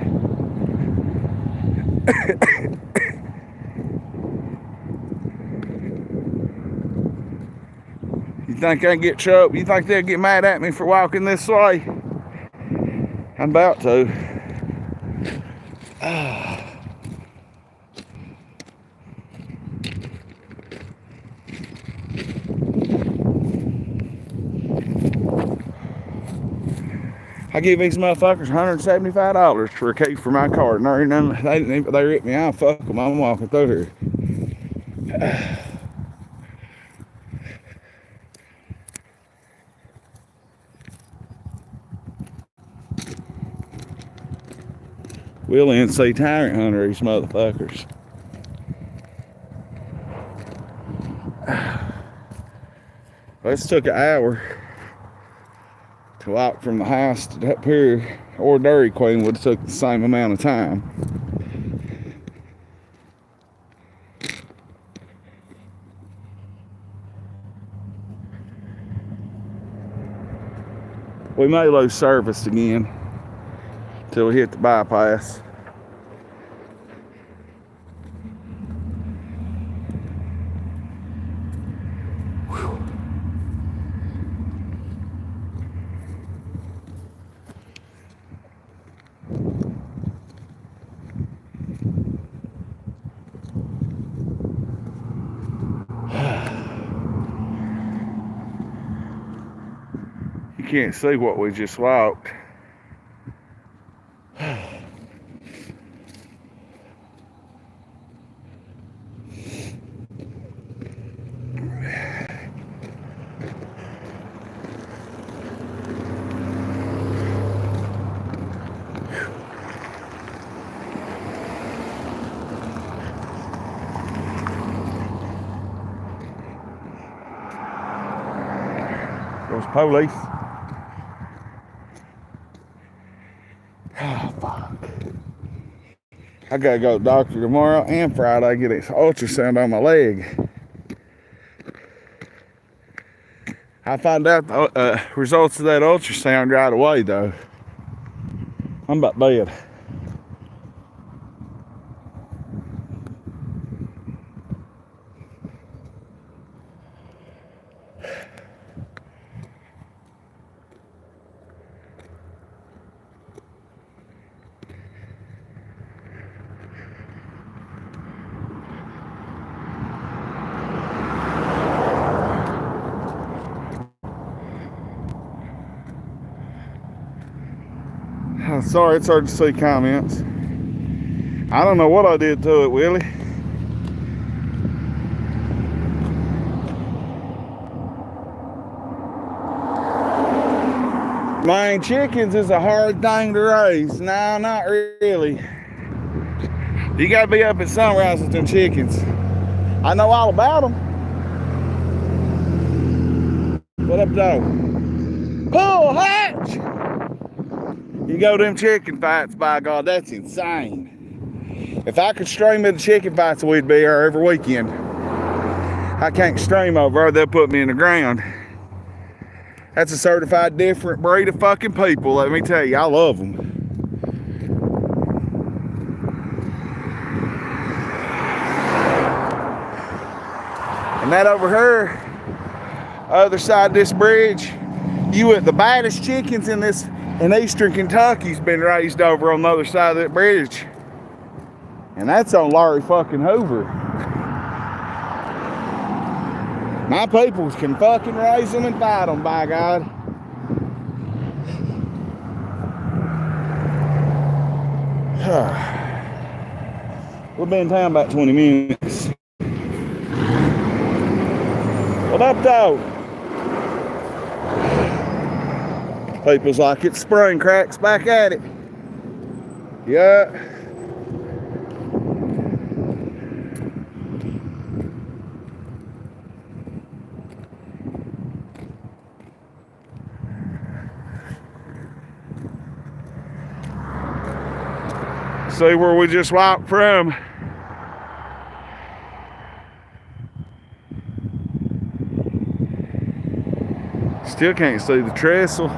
You think I can get trouble? You think they'll get mad at me for walking this way? I'm about to. I give these motherfuckers $175 for a key for my car. No, they rip me out. Fuck them. I'm walking through here. We'll NC tyrant hunter these motherfuckers. This took an hour to walk from the house to up here, or Dairy Queen would have took the same amount of time. We may lose service again till we hit the bypass. You can't see what we just walked. Those police. Oh, fuck. I gotta go to the doctor tomorrow and Friday, get an ultrasound on my leg. I find out the results of that ultrasound right away, though. I'm about dead. Sorry, it's hard to see comments. I don't know what I did to it, Willie. Man, chickens is a hard thing to raise. No, not really. You gotta be up at sunrise with them chickens. I know all about them. What up, dog? Pull hatch! You go to them chicken fights, by God, that's insane. If I could stream at the chicken fights, we'd be here every weekend. I can't stream over there, they'll put me in the ground. That's a certified different breed of fucking people, let me tell you, I love them. And that over here, other side of this bridge, the baddest chickens in eastern Kentucky's been raised over on the other side of that bridge. And that's on Larry fucking Hoover. My peoples can fucking raise them and fight them, by God. We'll be in town about 20 minutes. What up, though? People's like, it's spring, cracks back at it. Yeah. See where we just walked from? Still can't see the trestle.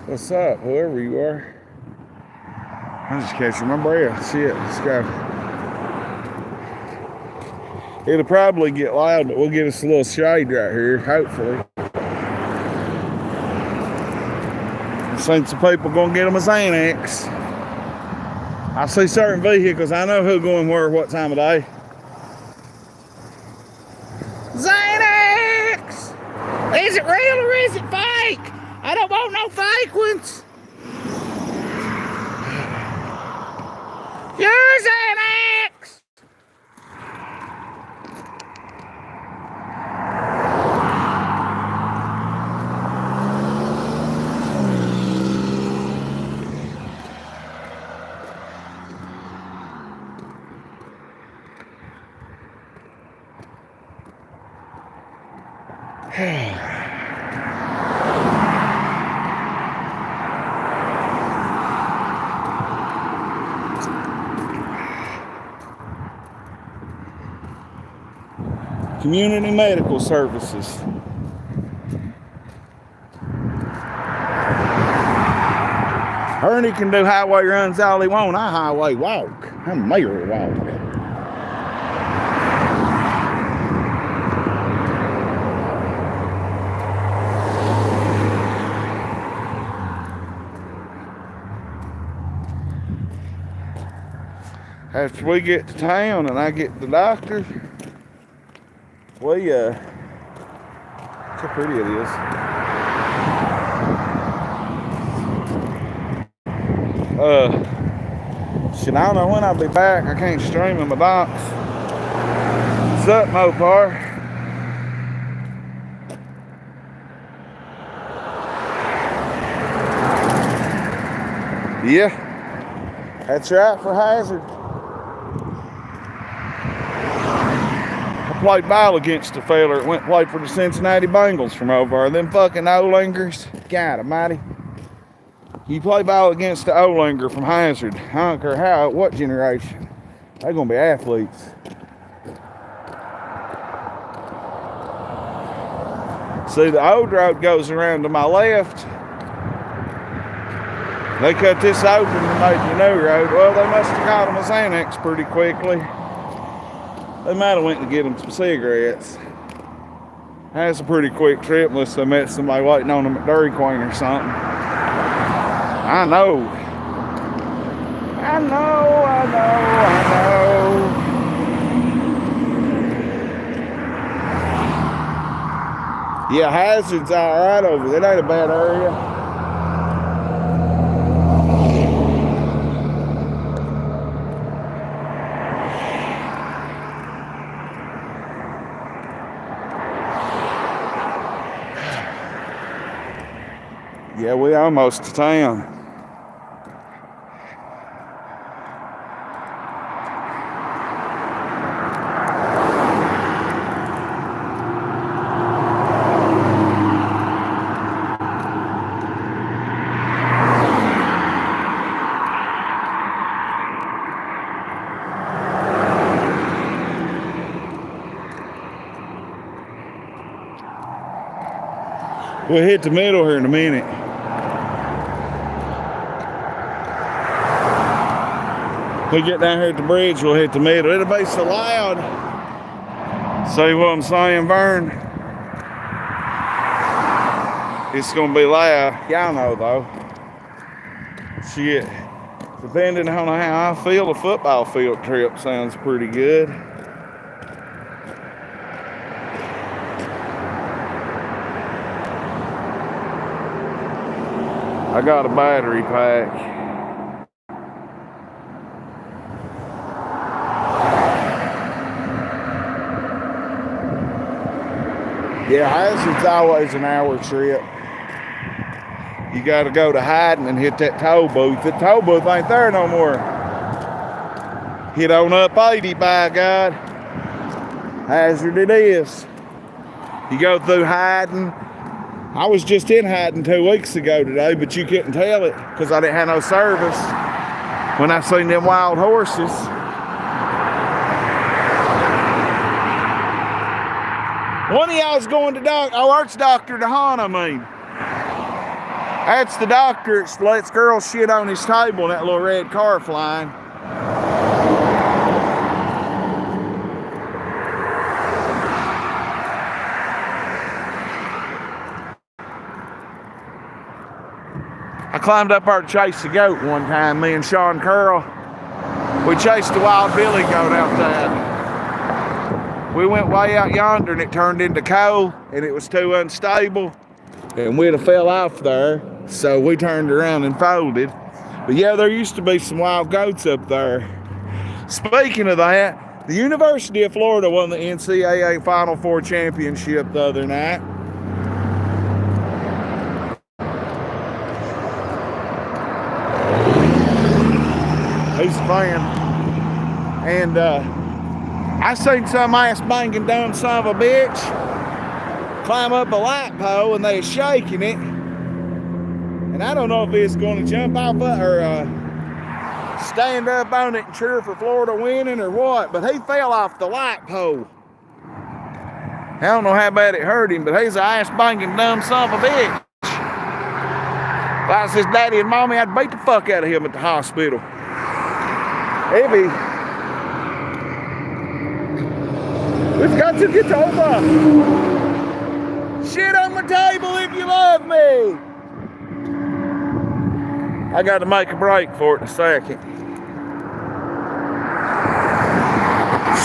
What's up, whoever you are? I'm just catching my breath. Shit, let's go. It'll probably get loud, but we'll get us a little shade right here, hopefully. I've seen some people gonna get them a Xanax. I see certain vehicles, I know who going where, what time of day. Xanax! Is it real or is it fake? I don't want no fake ones. Your Xanax! Community medical services. Ernie can do highway runs all he wants. I highway walk. I'm mayor walk. After we get to town and I get the doctor, look how pretty it is. Shit, I don't know when I'll be back. I can't stream in my box. What's up, Mopar? Yeah, that's right for Hazard. Played ball against a fella that went and played for the Cincinnati Bengals from over there. Them fucking O-lingers. God almighty. You play ball against the O-linger from Hazard. I don't care what generation. They're going to be athletes. See, the old road goes around to my left. They cut this open and made the new road. Well, they must have got them a Xanax pretty quickly. They might have went to get them some cigarettes. That's a pretty quick trip unless they met somebody waiting on them at Dairy Queen or something. I know. Yeah, Hazard's all right over there. That ain't a bad area. almost to town. We'll hit the middle here in a minute. We get down here at the bridge, we'll hit the middle. It'll be so loud. See what I'm saying, Vern? It's gonna be loud. Y'all know though. Shit. Depending on how I feel, a football field trip sounds pretty good. I got a battery pack. Yeah, Hazard's always an hour trip. You gotta go to Hyden and hit that toll booth. The toll booth ain't there no more. Hit on up 80, by God. Hazard it is. You go through Hyden. I was just in Hyden 2 weeks ago today, but you couldn't tell it because I didn't have no service when I seen them wild horses. One of y'all's going to that's Dr. DeHaan, I mean. That's the doctor that lets girls shit on his table in that little red car flying. I climbed up there to chase a goat one time, me and Sean Curl. We chased a wild billy goat out there. We went way out yonder and it turned into coal and it was too unstable and we'd have fell off there. So we turned around and folded. But yeah, there used to be some wild goats up there. Speaking of that, the University of Florida won the NCAA Final Four championship the other night. He's a fan. And I seen some ass banging dumb son of a bitch climb up a light pole and they was shaking it. And I don't know if it's going to jump off or stand up on it and cheer for Florida winning or what, but he fell off the light pole. I don't know how bad it hurt him, but he's an ass banging dumb son of a bitch. If I was his daddy and mommy, I'd beat the fuck out of him at the hospital. Heavy. We've got to get over. Shit on my table if you love me. I got to make a break for it in a second.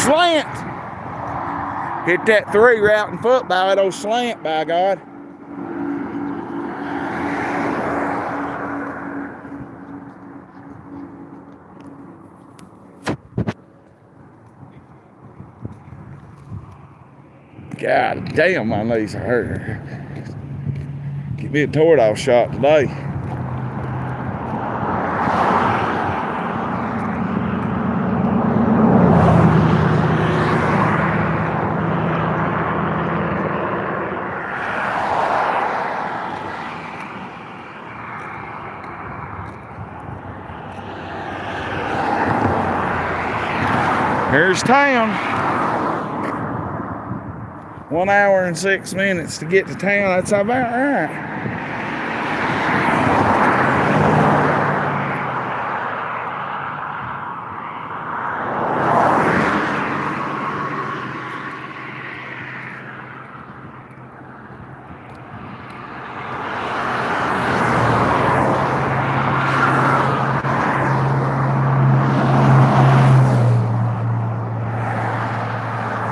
Slant. Hit that 3 route in football, that old slant, by God. God damn, my knees are hurting. Give me a tortoise shot today. Here's town. 1 hour and 6 minutes to get to town. That's about right.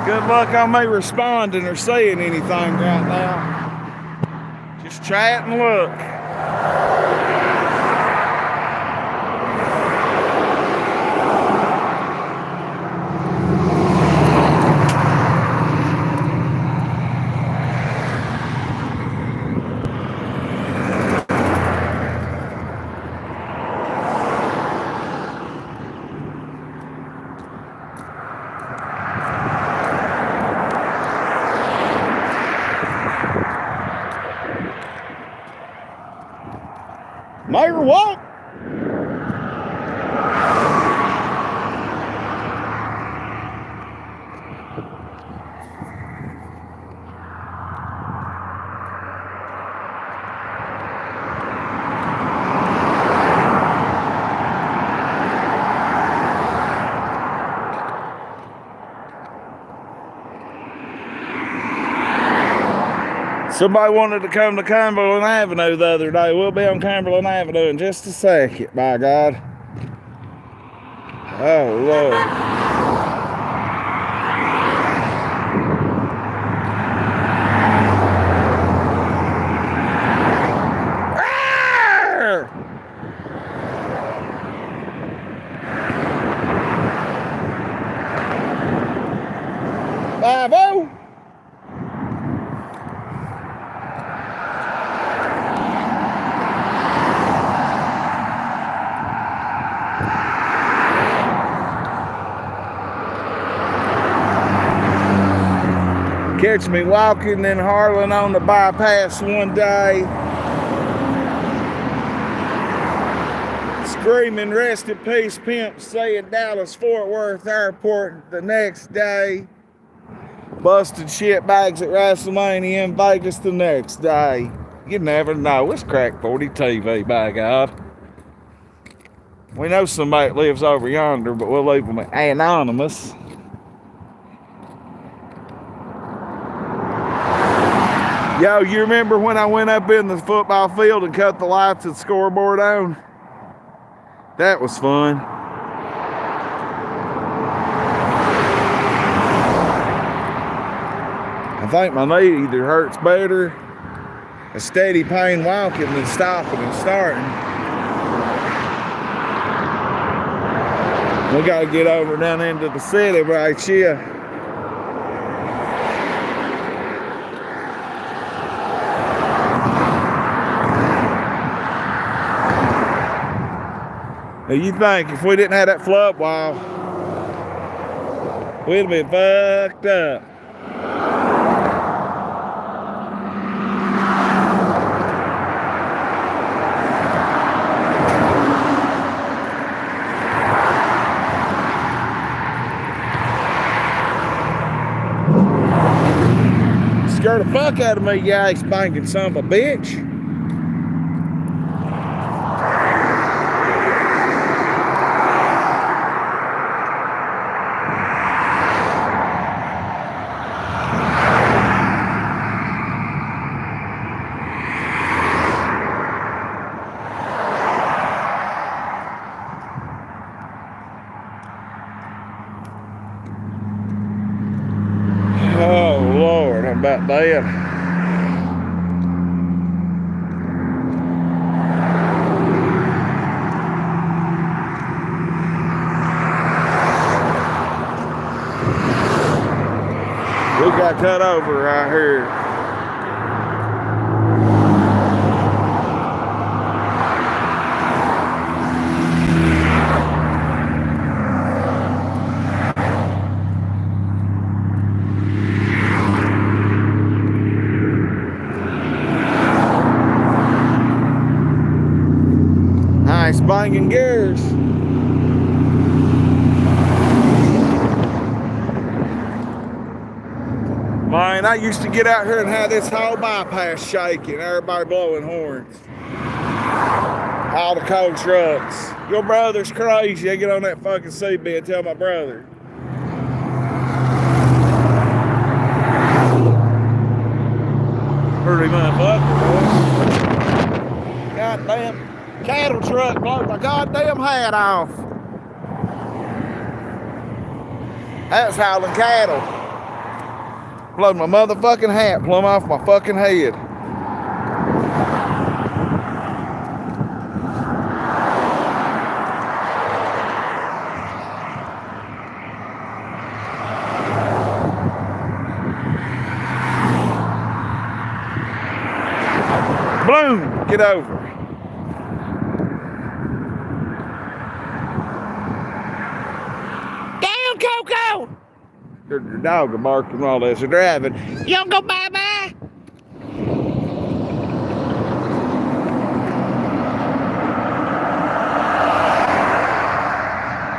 Good luck on me responding or saying anything right now. Just chat and look. Somebody wanted to come to Cumberland Avenue the other day. We'll be on Cumberland Avenue in just a second, by God. Oh, Lord. Bravo! Catch me walking in Harlan on the bypass one day, screaming "Rest in peace, pimp," saying Dallas Fort Worth Airport the next day, busted shit bags at WrestleMania in Vegas the next day. You never know. It's Crack 40 TV, by God. We know somebody lives over yonder, but we'll leave them anonymous. Yo, you remember when I went up in the football field and cut the lights and scoreboard on? That was fun. I think my knee either hurts better, a steady pain walking than stopping and starting. We gotta get over down into the city right here. Now you think if we didn't have that flood wall, we'd have been fucked up. Scared the fuck out of me, you ass banking son of a bitch. Oh, Lord, I'm about dead. We got cut over right here. Nice banging gears. Man, I used to get out here and have this whole bypass shaking, everybody blowing horns. All the cold trucks. Your brother's crazy. I get on that fucking CB and tell my brother. Pretty motherfucker, boy. Goddamn. Cattle truck blew my goddamn hat off. That's hauling cattle. Blew my motherfucking hat plumb off my fucking head. Bloom, get over. Coco! Your dog will bark and all this. They're driving. You don't go bye-bye.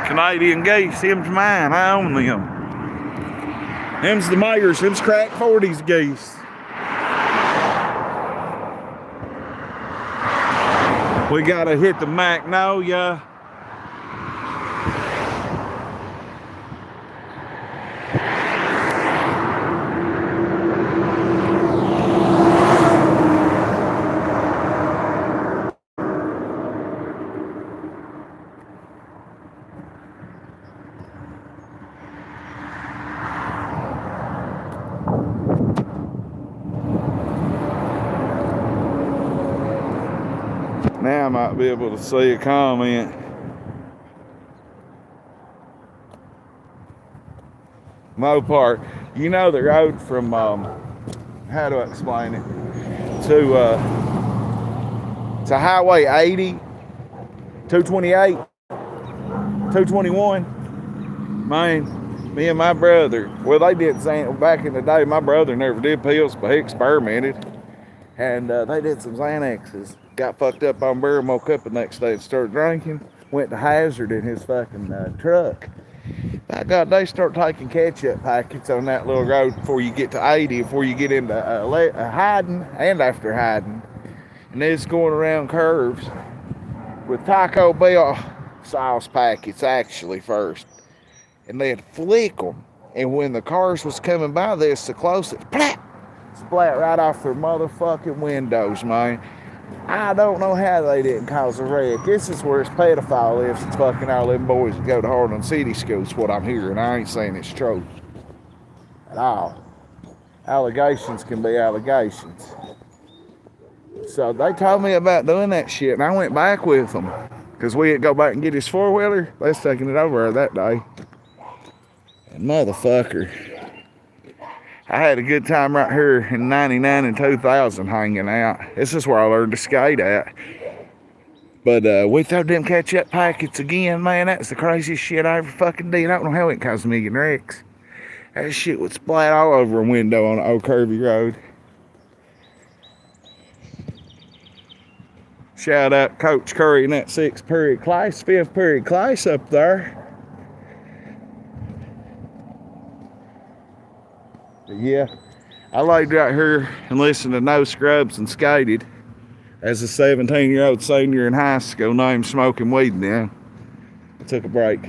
Canadian geese, them's mine. I own them. Them's the mayor's, them's Crack 40's geese. We gotta hit the Magnolia. might be able to see a comment. Mopar, you know the road from, how do I explain it, to Highway 80, 228, 221, man, me and my brother, well, they did back in the day. My brother never did pills, but he experimented, and they did some Xanaxes, got fucked up on beer, woke up the next day and started drinking, went to Hazard in his fucking truck. By God, they start taking ketchup packets on that little road before you get to 80, before you get into Hyden and after Hyden. And it's going around curves with Taco Bell sauce packets actually first. And they'd flick them. And when the cars was coming by this, the closest, splat right off their motherfucking windows, man. I don't know how they didn't cause a wreck. This is where it's pedophile lives. It's fucking all them boys that go to Harlan City schools, what I'm hearing. I ain't saying it's true at all. Allegations can be allegations. So they told me about doing that shit, and I went back with them. Because we had to go back and get his four-wheeler. They was taking it over that day. And motherfucker, I had a good time right here in 99 and 2000 hanging out. This is where I learned to skate at. But we threw them ketchup packets again, man. That's the craziest shit I ever fucking did. I don't know how it caused a million wrecks. That shit would splat all over a window on an old curvy road. Shout out Coach Curry in that 6th period class, 5th period class up there. Yeah, I laid right here and listened to No Scrubs and skated as a 17-year-old senior in high school. Now I'm smoking weed now. I took a break.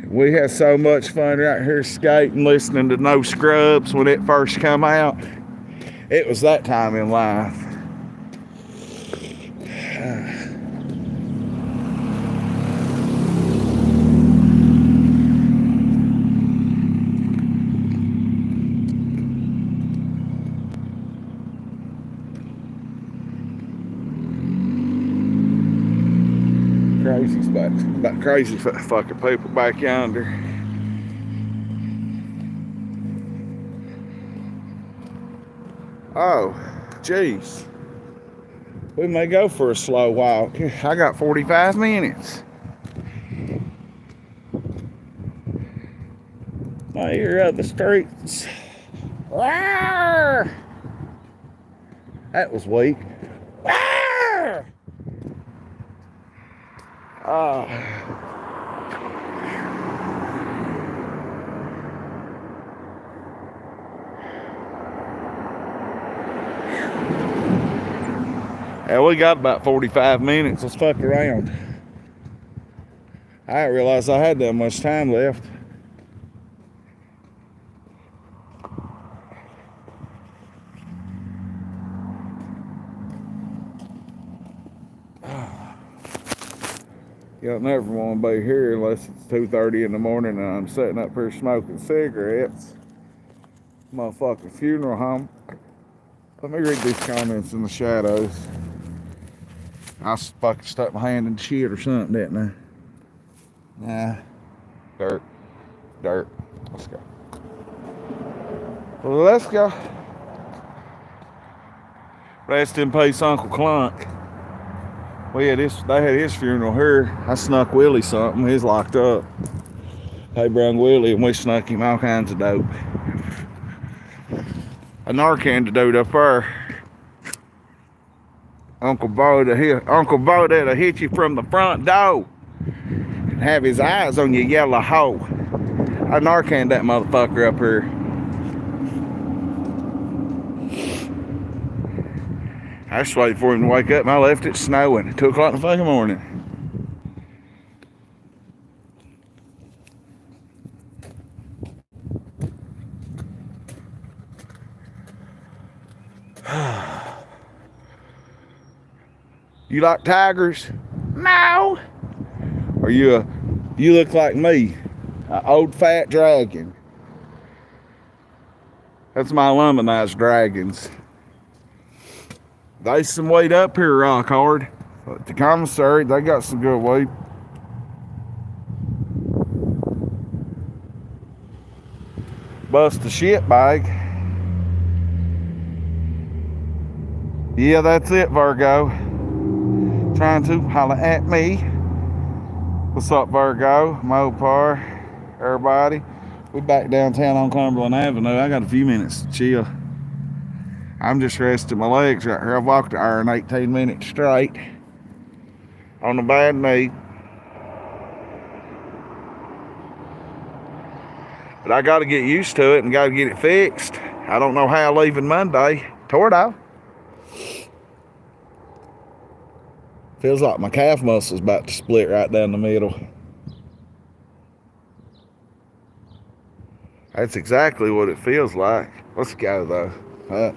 We had so much fun right here skating, listening to No Scrubs when it first come out. It was that time in life. Crazy spot, about crazy fucking people back yonder. Oh, jeez. We may go for a slow walk. I got 45 minutes. My ear of the streets. That was weak. Oh. Yeah, we got about 45 minutes. Let's fuck around. I didn't realize I had that much time left. You don't never want to be here unless it's 2:30 in the morning and I'm sitting up here smoking cigarettes. Motherfucking funeral home. Let me read these comments in the shadows. I fucking stuck my hand in shit or something, didn't I? Nah. Dirt. Let's go. Well, let's go. Rest in peace, Uncle Clunk. They had his funeral here. I snuck Willie something. He's locked up. They brung Willie and we snuck him all kinds of dope. A Narcan dude up there. Uncle Bo that'll hit you from the front door and have his eyes on your yellow hoe. I Narcan that motherfucker up here. I just waited for him to wake up and I left it snowing at 2 o'clock in the fucking morning. You like tigers? No. Or you look like me, an old fat dragon. That's my luminized dragons. There's some weed up here, rock hard. But the commissary, they got some good weed. Bust a shit bag. Yeah, that's it, Virgo. Trying to holler at me. What's up, Virgo? Mopar, everybody. We back downtown on Cumberland Avenue. I got a few minutes to chill. I'm just resting my legs right here. I've walked an hour and 18 minutes straight on a bad knee. But I got to get used to it and got to get it fixed. I don't know how leaving Monday. Tordo. Feels like my calf muscle's about to split right down the middle. That's exactly what it feels like. Let's go though.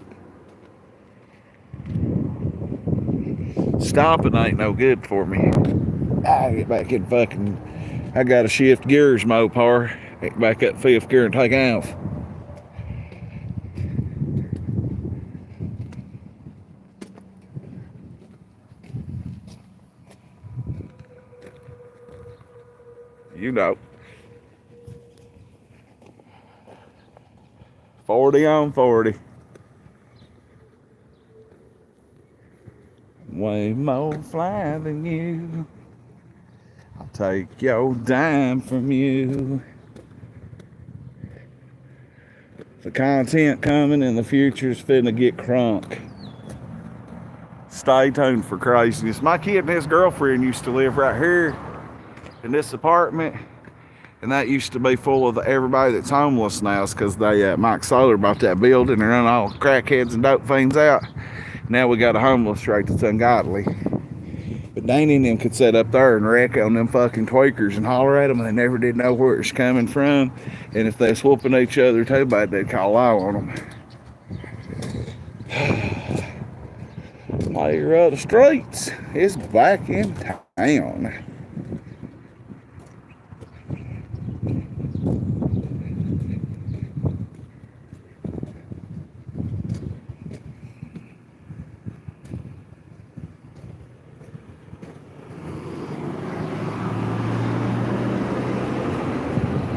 Stomping ain't no good for me. I get back in fucking. I gotta shift gears, Mopar. Get back up fifth gear and take off. You know. 40 on 40. Way more fly than you. I'll take your dime from you. The content coming in the future's finna get crunk. Stay tuned for craziness. My kid and his girlfriend used to live right here in this apartment, and that used to be full of everybody that's homeless now, because they Mike Solar bought that building and run all crackheads and dope things out. Now we got a homeless rate that's ungodly. But Danny and them could sit up there and wreck on them fucking tweakers and holler at them, and they never did know where it's coming from. And if they're whooping each other too bad, they'd call out on them. Mayor of the streets is back in town.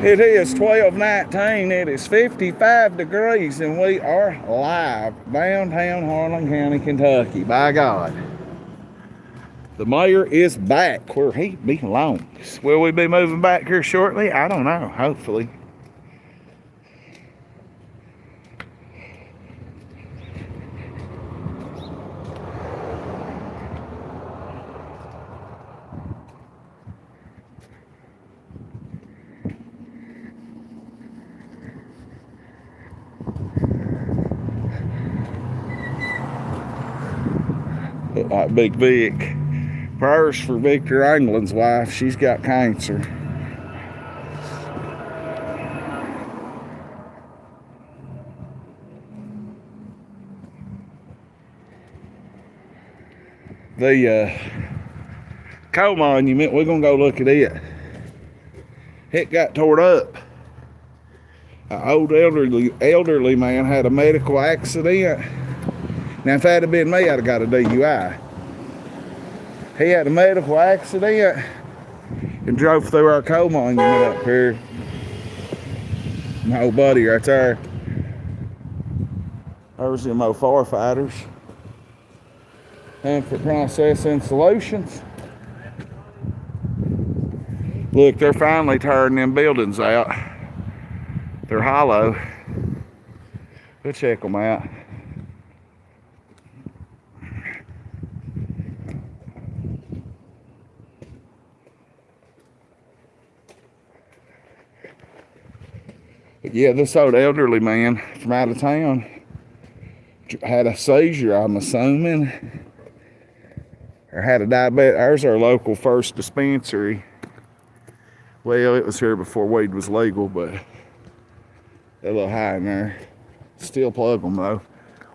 It is 12:19, it is 55 degrees, and we are live downtown Harlan County, Kentucky. By God. The mayor is back where he belongs. Will we be moving back here shortly? I don't know, hopefully. Look like Big Vic. Prayers for Victor England's wife. She's got cancer. The coal monument, we're gonna go look at it. It got tore up. An old elderly man had a medical accident. Now, if that had been me, I'd have got a DUI. He had a medical accident and drove through our coal monument up here. My old buddy right there. There's them old firefighters. Comfort Processing Solutions. Look, they're finally tearing them buildings out. They're hollow. We'll check them out. Yeah, this old elderly man from out of town had a seizure, I'm assuming, or had a diabetes. There's our local first dispensary. Well, it was here before weed was legal, but they're a little high in there. Still plug them though.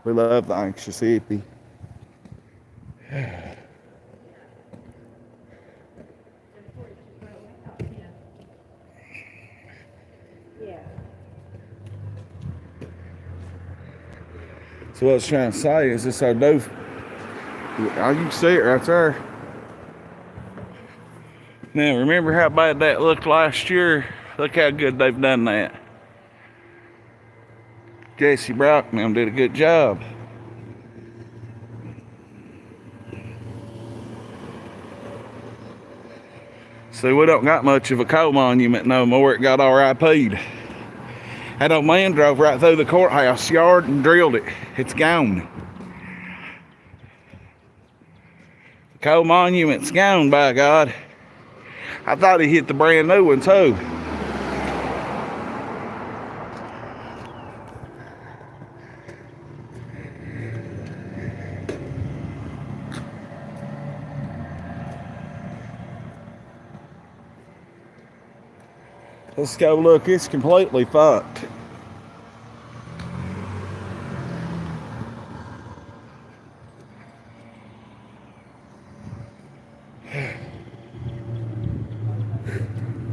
We love the anxious hippie. So what I was trying to say is this old Oh, you can see it right there. Now, remember how bad that looked last year? Look how good they've done that. Jesse Brock and them did a good job. See, we don't got much of a coal monument no more. It got RIP'd. That old man drove right through the courthouse yard and drilled it. It's gone. The coal monument's gone, by God. I thought he hit the brand new one too. Let's go look. It's completely fucked.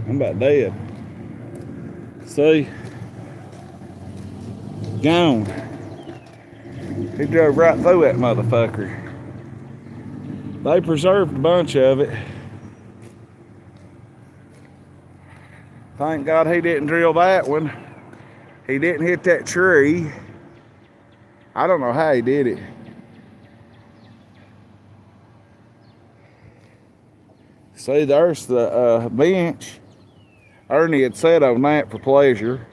I'm about dead. See? Gone. He drove right through that motherfucker. They preserved a bunch of it. Thank God he didn't drill that one. He didn't hit that tree. I don't know how he did it. See, there's the bench. Ernie had sat on that for pleasure.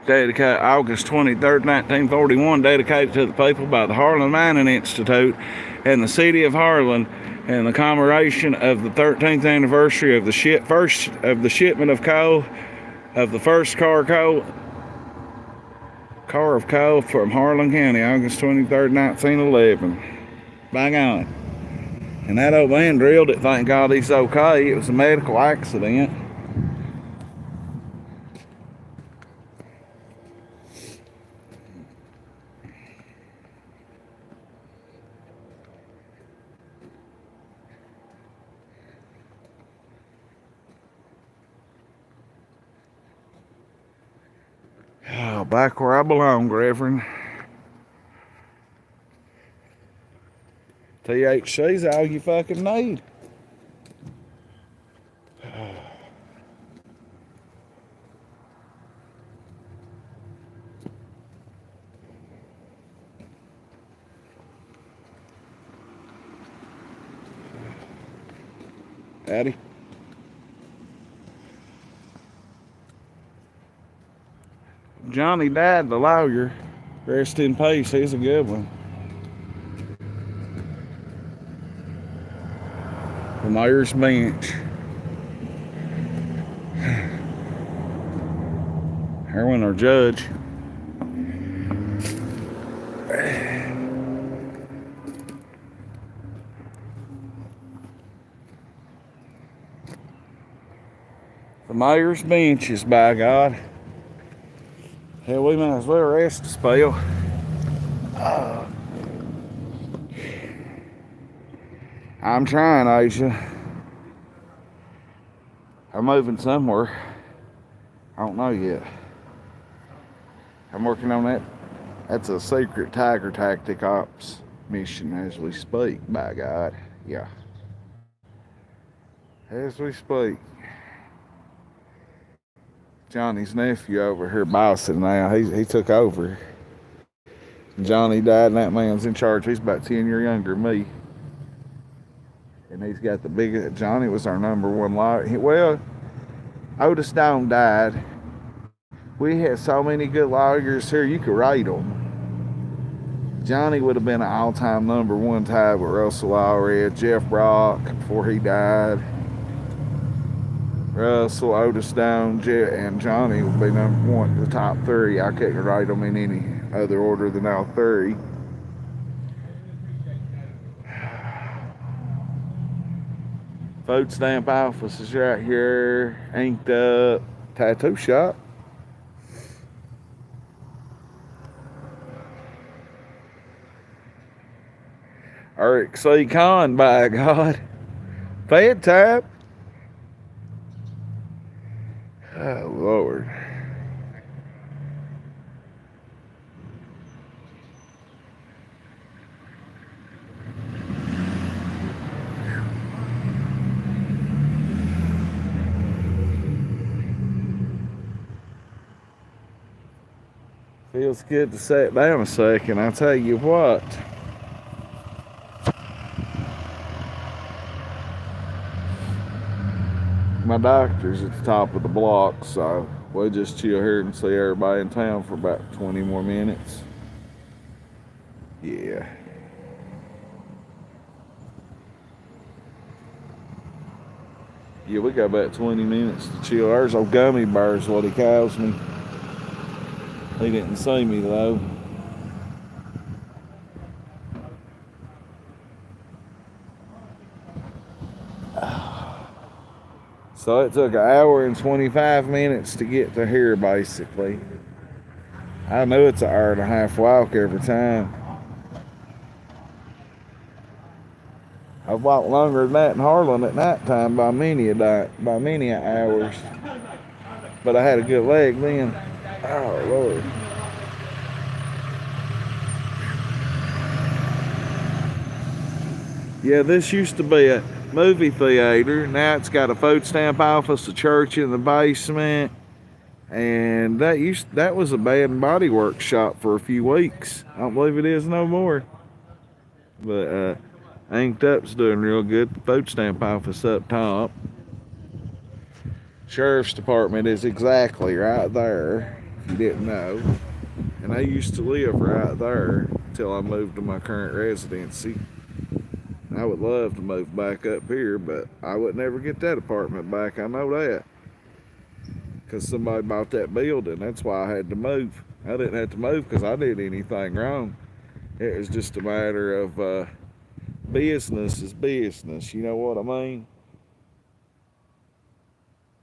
Dedicated August 23rd, 1941, dedicated to the people by the Harlan Mining Institute and the city of Harlan, and the commemoration of the 13th anniversary of the shipment of coal, of the first car of coal from Harlan County, August 23rd, 1911. Bang on. And that old man drilled it. Thank God he's okay. It was a medical accident. Oh, back where I belong, Reverend. THC's all you fucking need. Daddy. Johnny died, the lawyer. Rest in peace, he's a good one. The mayor's bench. Harlan, our judge. The mayor's benches, by God. Hell, we might as well rest a spell. I'm trying, Asia. I'm moving somewhere. I don't know yet. I'm working on that. That's a secret Tiger Tactic Ops mission as we speak, by God. Yeah. As we speak. Johnny's nephew over here bossing now. He took over. Johnny died and that man's in charge. He's about 10 years younger than me. And he's got the biggest. Johnny was our number one lawyer. Well, Otis Stone died. We had so many good lawyers here, you could rate them. Johnny would have been an all-time number one tied with Russell Allred, Jeff Brock before he died. Russell, Otis Stone, and Johnny would be number one, the top three. I couldn't rate them in any other order than all three. Food stamp office is right here. Inked up. Tattoo shop. Eric C. Con, by God. Bedtime. Oh, Lord. Feels good to sit down a second. I tell you what. My doctor's at the top of the block, so we'll just chill here and see everybody in town for about 20 more minutes. Yeah. Yeah, we got about 20 minutes to chill. There's old gummy bears, what he calls me. He didn't see me though. So it took an hour and 25 minutes to get to here, basically. I know it's an hour and a half walk every time. I've walked longer than that in Harlan at night time by many hours. But I had a good leg then. Oh, Lord. Yeah, this used to be a movie theater. Now it's got a food stamp office, a church in the basement, and that was a Bath and Body Works shop for a few weeks. I don't believe it is no more. But Inked Up's doing real good. The food stamp office up top. Sheriff's Department is exactly right there, if you didn't know. And I used to live right there until I moved to my current residency. I would love to move back up here, but I would never get that apartment back. I know that. Because somebody bought that building. That's why I had to move. I didn't have to move because I did anything wrong. It was just a matter of business is business. You know what I mean?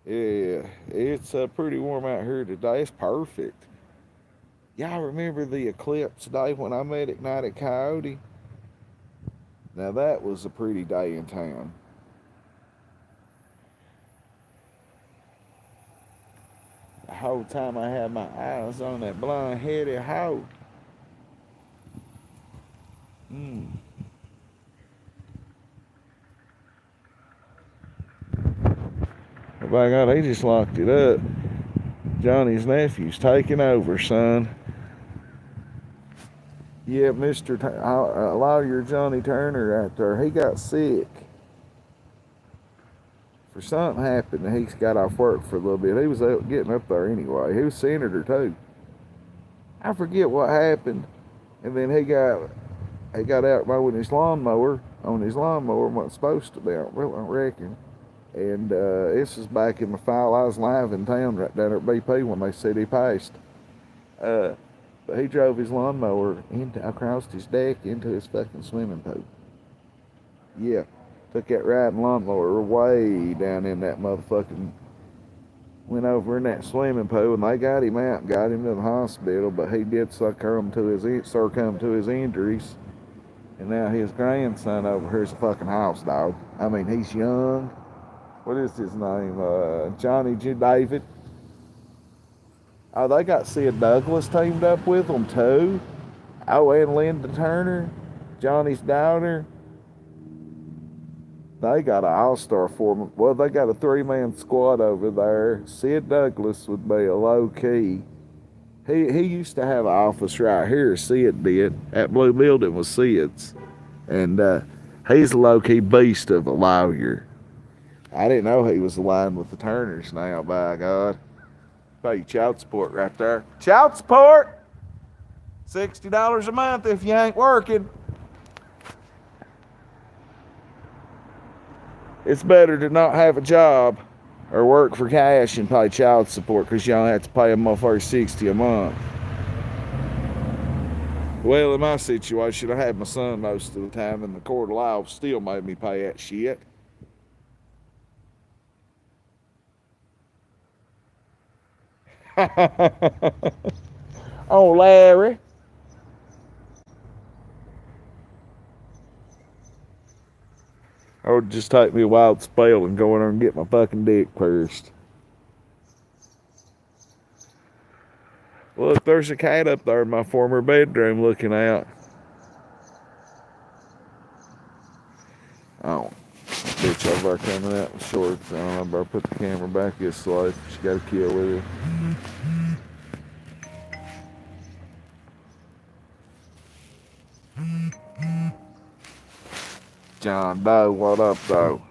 Yeah, it's pretty warm out here today. It's perfect. Y'all remember the eclipse day when I met at night at Coyote? Now that was a pretty day in town. The whole time I had my eyes on that blonde-headed hoe. Oh my God, they just locked it up. Johnny's nephew's taking over, son. Yeah, Mr. Lawyer Johnny Turner out there, he got sick. For something happened and he's got off work for a little bit. He was getting up there anyway. He was senator too. I forget what happened. And then he got out mowing his lawnmower on his lawnmower wasn't supposed to be, I reckon. And this was back in the file. I was live in town right down at BP when they said he passed. But he drove his lawnmower across his deck into his fucking swimming pool. Yeah, took that riding lawnmower way down in that motherfucking. Went over in that swimming pool and they got him out and got him to the hospital. But he did succumb to his injuries. And now his grandson over here's a fucking house dog. I mean, he's young. What is his name? Johnny G. David. Oh, they got Sid Douglas teamed up with them too. Oh, and Linda Turner, Johnny's daughter. They got an all-star foreman. Well, they got a three-man squad over there. Sid Douglas would be a low-key. He used to have an office right here, Sid did. That blue building was Sid's. And he's a low-key beast of a lawyer. I didn't know he was aligned with the Turners now, by God. Pay you child support right there. Child support! $60 a month if you ain't working. It's better to not have a job or work for cash and pay child support because you don't have to pay a motherfucker $60 a month. Well, in my situation, I had my son most of the time, and the court of law still made me pay that shit. Oh, Larry. Or just take me a wild spell and go in there and get my fucking dick pierced. Look, there's a cat up there in my former bedroom looking out. Oh, bitch over there coming out with shorts on. I better put the camera back this way. She got a kill with it. John Doe, what up, though?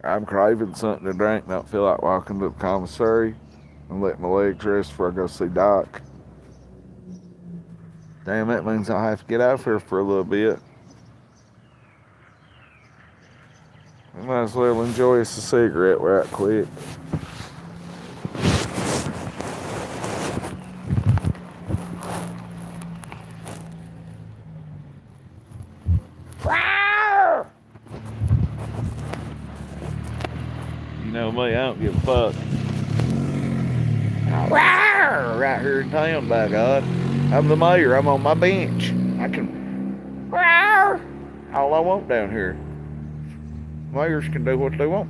I'm craving something to drink. Don't feel like walking to the commissary and let my legs rest before I go see Doc. Damn, that means I'll have to get out of here for a little bit. I might as well enjoy us a cigarette right quick. You know me, I don't give a fuck. Right here in town, by God. I'm the mayor. I'm on my bench. I can. All I want down here. Mayors can do what they want.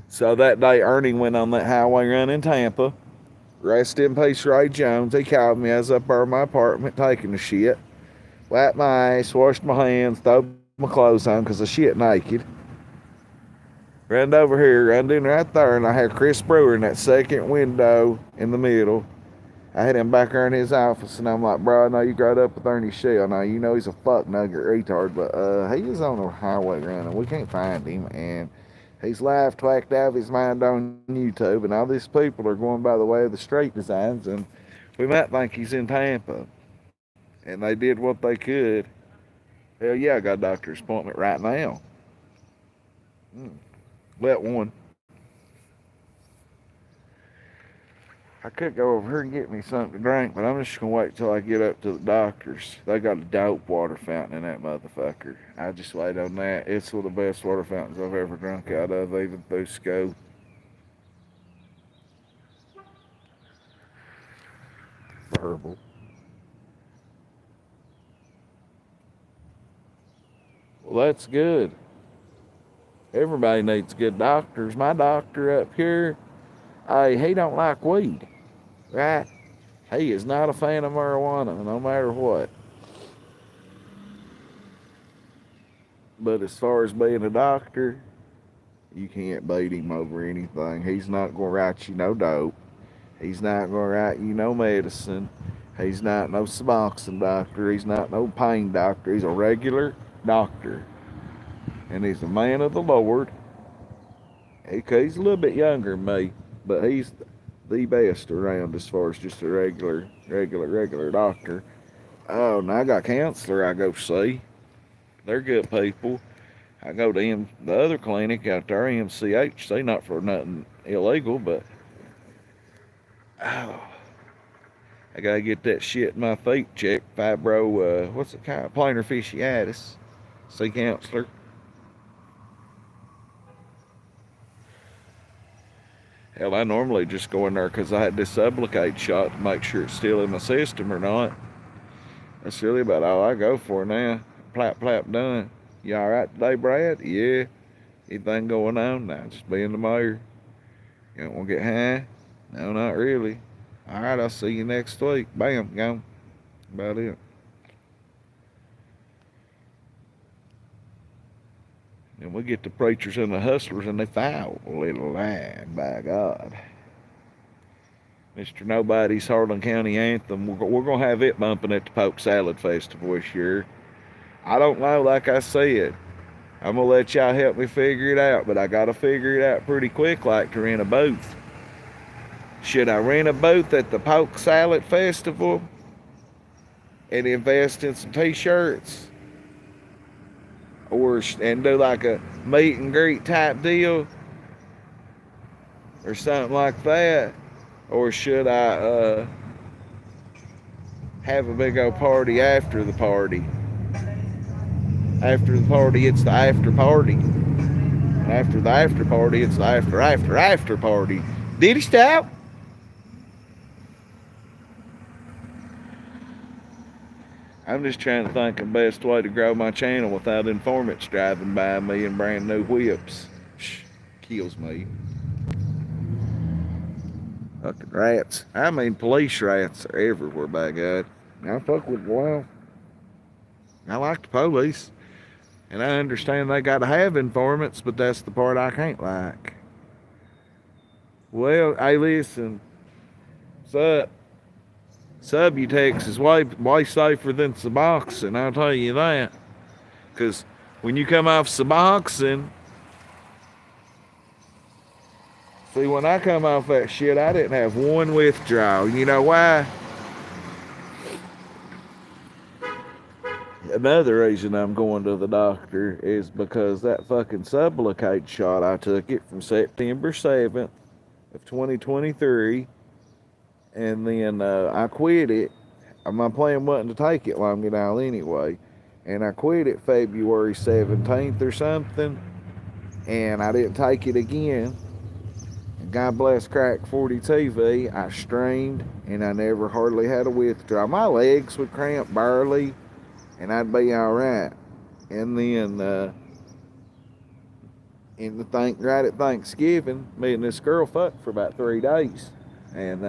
So that day, Ernie went on that highway run in Tampa. Rest in peace, Ray Jones. He called me. I was up there in my apartment taking a shit. Wiped my ass, washed my hands, threw my clothes on because I shit naked. Ran over here, ran in right there, and I had Chris Brewer in that second window in the middle. I had him back there in his office, and I'm like, bro, I know you got up with Ernie Shell. Now, you know he's a fuck nugget retard, but he is on a highway run, and we can't find him, and he's live twacked out of his mind on YouTube, and all these people are going by the way of the street designs, and we might think he's in Tampa. And they did what they could. Hell yeah, I got a doctor's appointment right now. Let one. I could go over here and get me something to drink, but I'm just going to wait till I get up to the doctor's. They got a dope water fountain in that motherfucker. I just wait on that. It's one of the best water fountains I've ever drunk out of, even through school. Verbal. Well, that's good. Everybody needs good doctors. My doctor up here, he don't like weed, right? He is not a fan of marijuana, no matter what. But as far as being a doctor, you can't beat him over anything. He's not going to write you no dope. He's not going to write you no medicine. He's not no Suboxone doctor. He's not no pain doctor. He's a regular doctor. And he's a man of the Lord. He's a little bit younger than me, but he's the best around as far as just a regular doctor. Oh, and I got a counselor I go see. They're good people. I go to the other clinic out there, MCH. Not for nothing illegal, but I gotta get that shit in my feet checked. What's it called? Plantar fasciitis. See counselor. Hell, I normally just go in there because I had this Sublocade shot to make sure it's still in my system or not. That's really about all I go for now. Plap, done. You all right today, Brad? Yeah. Anything going on? Nah, just being the mayor. You don't want to get high? No, not really. All right, I'll see you next week. Bam, gone. About it. And we get the preachers and the hustlers, and they foul a little line, by God. Mr. Nobody's Harlan County Anthem. We're going to have it bumping at the Poke Salad Festival this year. I don't know, like I said. I'm going to let y'all help me figure it out, but I got to figure it out pretty quick, like to rent a booth. Should I rent a booth at the Poke Salad Festival and invest in some t-shirts? And do like a meet and greet type deal? Or something like that? Or should I have a big old party after the party? After the party, it's the after party. after the after party, it's the after party. Did he stop? I'm just trying to think of the best way to grow my channel without informants driving by me in brand new whips. Kills me. Fucking rats. I mean, police rats are everywhere, by God. I fuck with, well, I like the police. And I understand they got to have informants, but that's the part I can't like. Well, hey, listen. Subutex is way safer than Suboxone, I'll tell you that. Because when you come off Suboxone, see, when I come off that shit, I didn't have one withdrawal. You know why? Another reason I'm going to the doctor is because that fucking Sublocade shot, I took it from September 7th of 2023, and then I quit it. My plan wasn't to take it long at all anyway, and I quit it February 17th or something, and I didn't take it again. And God bless Crack 40 TV, I streamed, and I never hardly had a withdrawal. My legs would cramp barely, and I'd be all right. And then, right at Thanksgiving, me and this girl fucked for about 3 days. And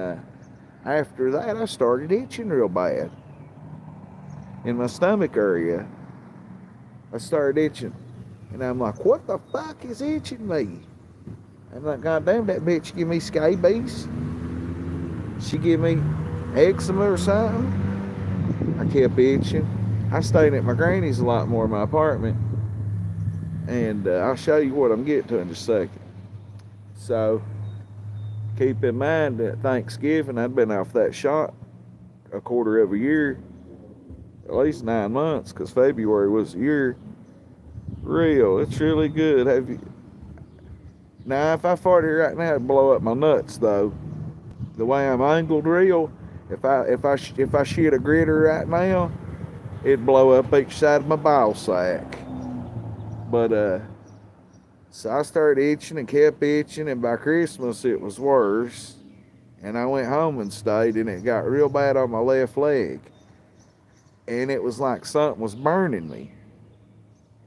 after that, I started itching real bad. In my stomach area, I started itching. And I'm like, what the fuck is itching me? I'm like, God damn, that bitch give me scabies. She give me eczema or something. I kept itching. I stayed at my granny's a lot more in my apartment. And I'll show you what I'm getting to in just a second. So, keep in mind that Thanksgiving, I'd been off that shot a quarter of a year. At least 9 months, because February was a year. Real, it's really good. Have you? Now, if I farted right now, it'd blow up my nuts, though. The way I'm angled, real. If I shit a gritter right now, it'd blow up each side of my ball sack. But, so I started itching and kept itching, and by Christmas it was worse. And I went home and stayed, and it got real bad on my left leg. And it was like something was burning me.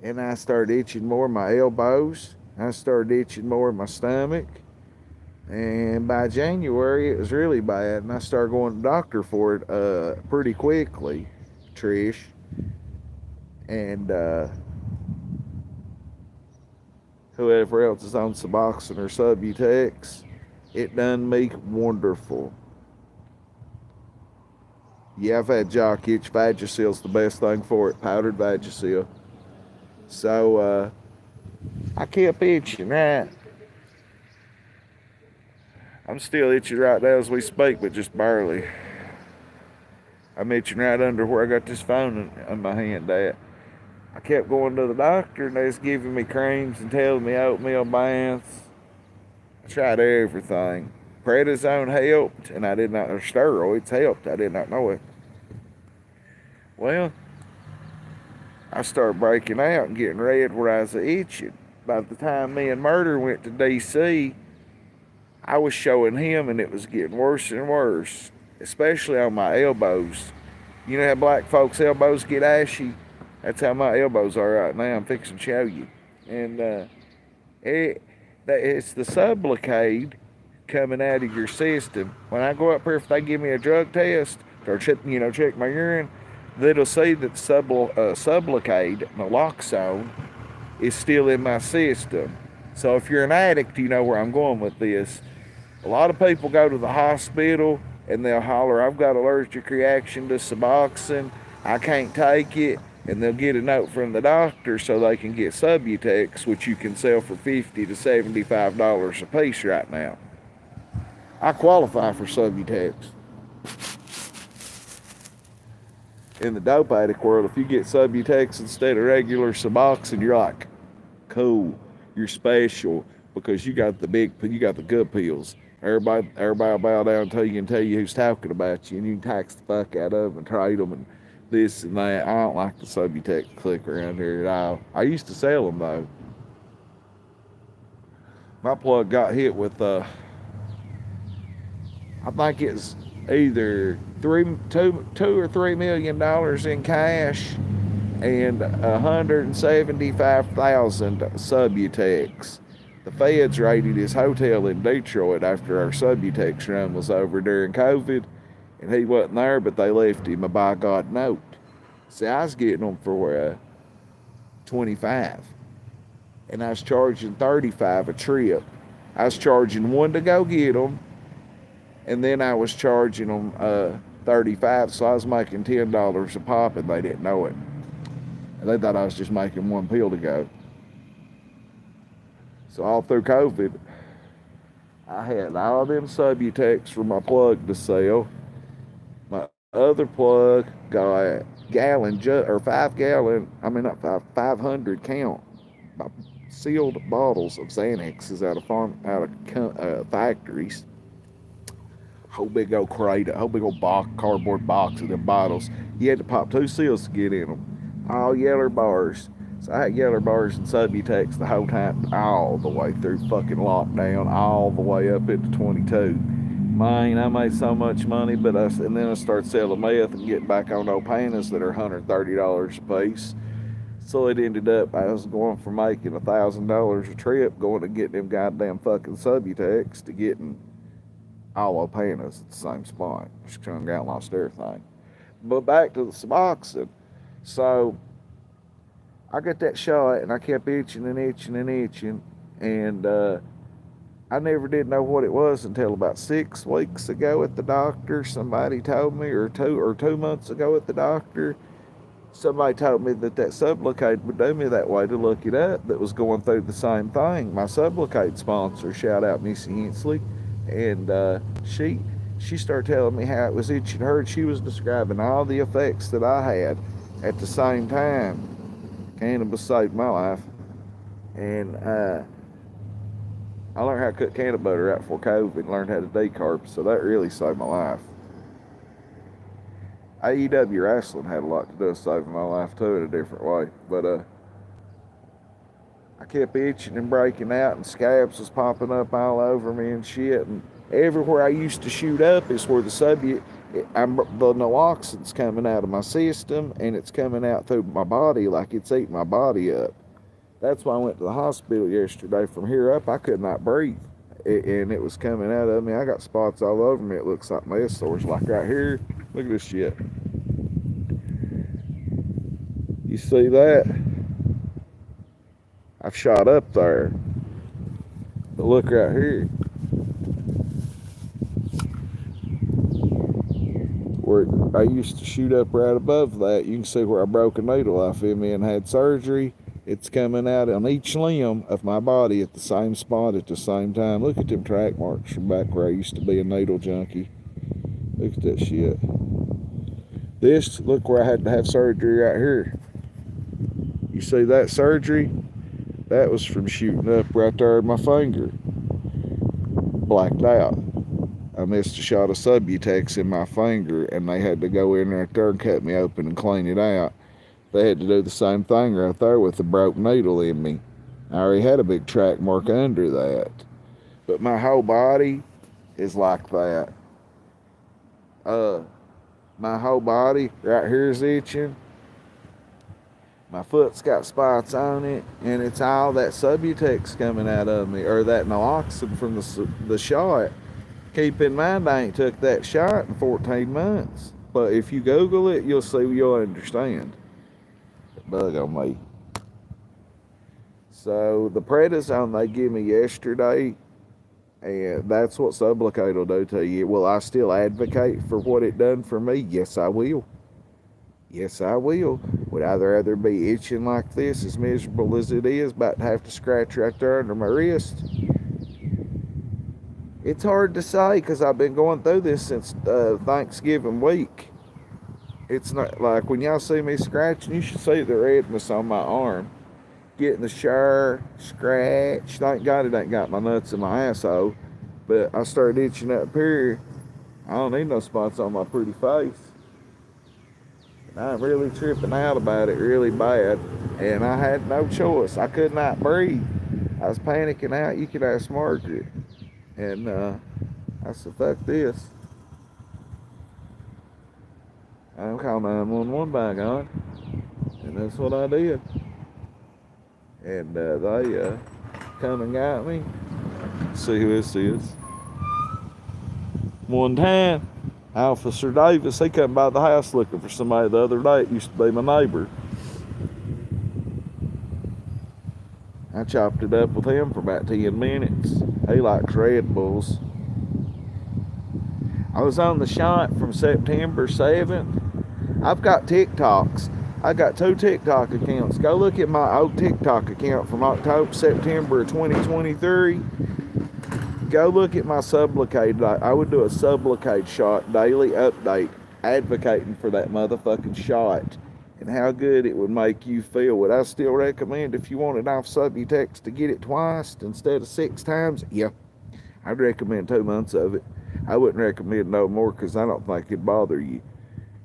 And I started itching more in my elbows. I started itching more in my stomach. And by January, it was really bad, and I started going to the doctor for it pretty quickly, Trish. And whoever else is on Suboxone or Subutex, it done me wonderful. Yeah, I've had jock itch. Vagisil's the best thing for it, powdered Vagisil. So, I kept itching, right? I'm still itching right now as we speak, but just barely. I'm itching right under where I got this phone in my hand at. I kept going to the doctor, and they was giving me creams and telling me oatmeal baths. I tried everything. Prednisone helped, and I did not know steroids helped. I did not know it. Well, I started breaking out and getting red where I was itching. By the time me and Murder went to D.C., I was showing him, and it was getting worse and worse, especially on my elbows. You know how black folks' elbows get ashy? That's how my elbows are right now. I'm fixing to show you. And it's the Sublocade coming out of your system. When I go up here, if they give me a drug test or check my urine, they'll see that Sublocade, naloxone, is still in my system. So if you're an addict, you know where I'm going with this. A lot of people go to the hospital and they'll holler, I've got allergic reaction to Suboxone, I can't take it, and they'll get a note from the doctor so they can get Subutex, which you can sell for $50 to $75 a piece right now. I qualify for Subutex. In the dope addict world, if you get Subutex instead of regular Suboxone, you're like, cool, you're special because you got the good pills. Everybody will bow down to you and tell you who's talking about you, and you can tax the fuck out of them and trade them and this and that. I don't like the Subutex clique around here at all. I used to sell them though. my plug got hit with I think it's either $2 or $3 million in cash and 175,000 Subutex. The feds raided his hotel in Detroit after our Subutex run was over during COVID, and he wasn't there, but they left him a by God note. See, I was getting them for 25, and I was charging 35 a trip. I was charging one to go get them, and then I was charging them 35, so I was making $10 a pop, and they didn't know it. And they thought I was just making one pill to go. So all through COVID, I had all them Subutex for my plug to sell. My other plug got gallon, or 5 gallon, I mean not 500 count sealed bottles of Xanaxes out of factories. Whole big old crate, a whole big old cardboard box of them bottles. You had to pop 2 seals to get in them. All yeller bars. So I had yeller bars and Subutex the whole time, all the way through fucking lockdown, all the way up into 22. Man, I made so much money, and then I started selling meth and getting back on old pandas that are $130 a piece. So it ended up, I was going from making $1,000 a trip, going to getting them goddamn fucking Subutex, to getting all old pandas at the same spot. Just trying to lost everything. But back to the Suboxone. So I got that shot, and I kept itching and itching and itching, and I never did know what it was until about 6 weeks ago at the doctor. Somebody told me, or 2 months ago at the doctor, somebody told me that Sublocade would do me that way to look it up, that was going through the same thing. My Sublocade sponsor, shout out Missy Hensley, and she started telling me how it was itching her, and she was describing all the effects that I had at the same time. Cannabis saved my life, and I learned how to cook canned butter out before COVID, learned how to decarb, so that really saved my life. AEW wrestling had a lot to do with saving my life too in a different way, but I kept itching and breaking out, and scabs was popping up all over me and shit, and everywhere I used to shoot up is where the naloxone's coming out of my system, and it's coming out through my body like it's eating my body up. That's why I went to the hospital yesterday. From here up, I could not breathe, and it was coming out of me. I got spots all over me. It looks like mess sores, like right here. Look at this shit. You see that? I've shot up there. But look right here. Where I used to shoot up right above that, you can see where I broke a needle off in me and had surgery. It's coming out on each limb of my body at the same spot at the same time. Look at them track marks from back where I used to be a needle junkie. Look at that shit. This, look where I had to have surgery right here. You see that surgery? That was from shooting up right there in my finger. Blacked out. I missed a shot of Subutex in my finger, and they had to go in right there and cut me open and clean it out. They had to do the same thing right there with the broke needle in me. I already had a big track mark under that. But my whole body is like that. My whole body right here is itching. My foot's got spots on it, and it's all that Subutex coming out of me, or that naloxone from the shot. Keep in mind, I ain't took that shot in 14 months. But if you Google it, you'll understand. Bug on me. So the prednisone they give me yesterday, and that's what Sublocade will do to you. Will I still advocate for what it done for me? Yes, I will. Yes, I will. Would I rather be itching like this, as miserable as it is, about to have to scratch right there under my wrist? It's hard to say, because I've been going through this since Thanksgiving week. It's not like when y'all see me scratching, you should see the redness on my arm. Getting the shower, scratch. Thank God it ain't got my nuts in my asshole. But I started itching up here. I don't need no spots on my pretty face. And I'm really tripping out about it really bad. And I had no choice. I could not breathe. I was panicking out. You could ask Margaret. And I said, fuck this. I'm calling 911 by God. And that's what I did. And they come and got me. See who this is. One time, Officer Davis, he come by the house looking for somebody the other day. It used to be my neighbor. I chopped it up with him for about 10 minutes. He likes Red Bulls. I was on the shot from September 7th. I've got TikToks. I got 2 TikTok accounts. Go look at my old TikTok account from September 2023. Go look at my Sublocade. I would do a Sublocade shot daily update advocating for that motherfucking shot and how good it would make you feel. Would I still recommend if you want it off Subutex to get it twice instead of 6 times? Yeah, I'd recommend 2 months of it. I wouldn't recommend no more because I don't think it'd bother you.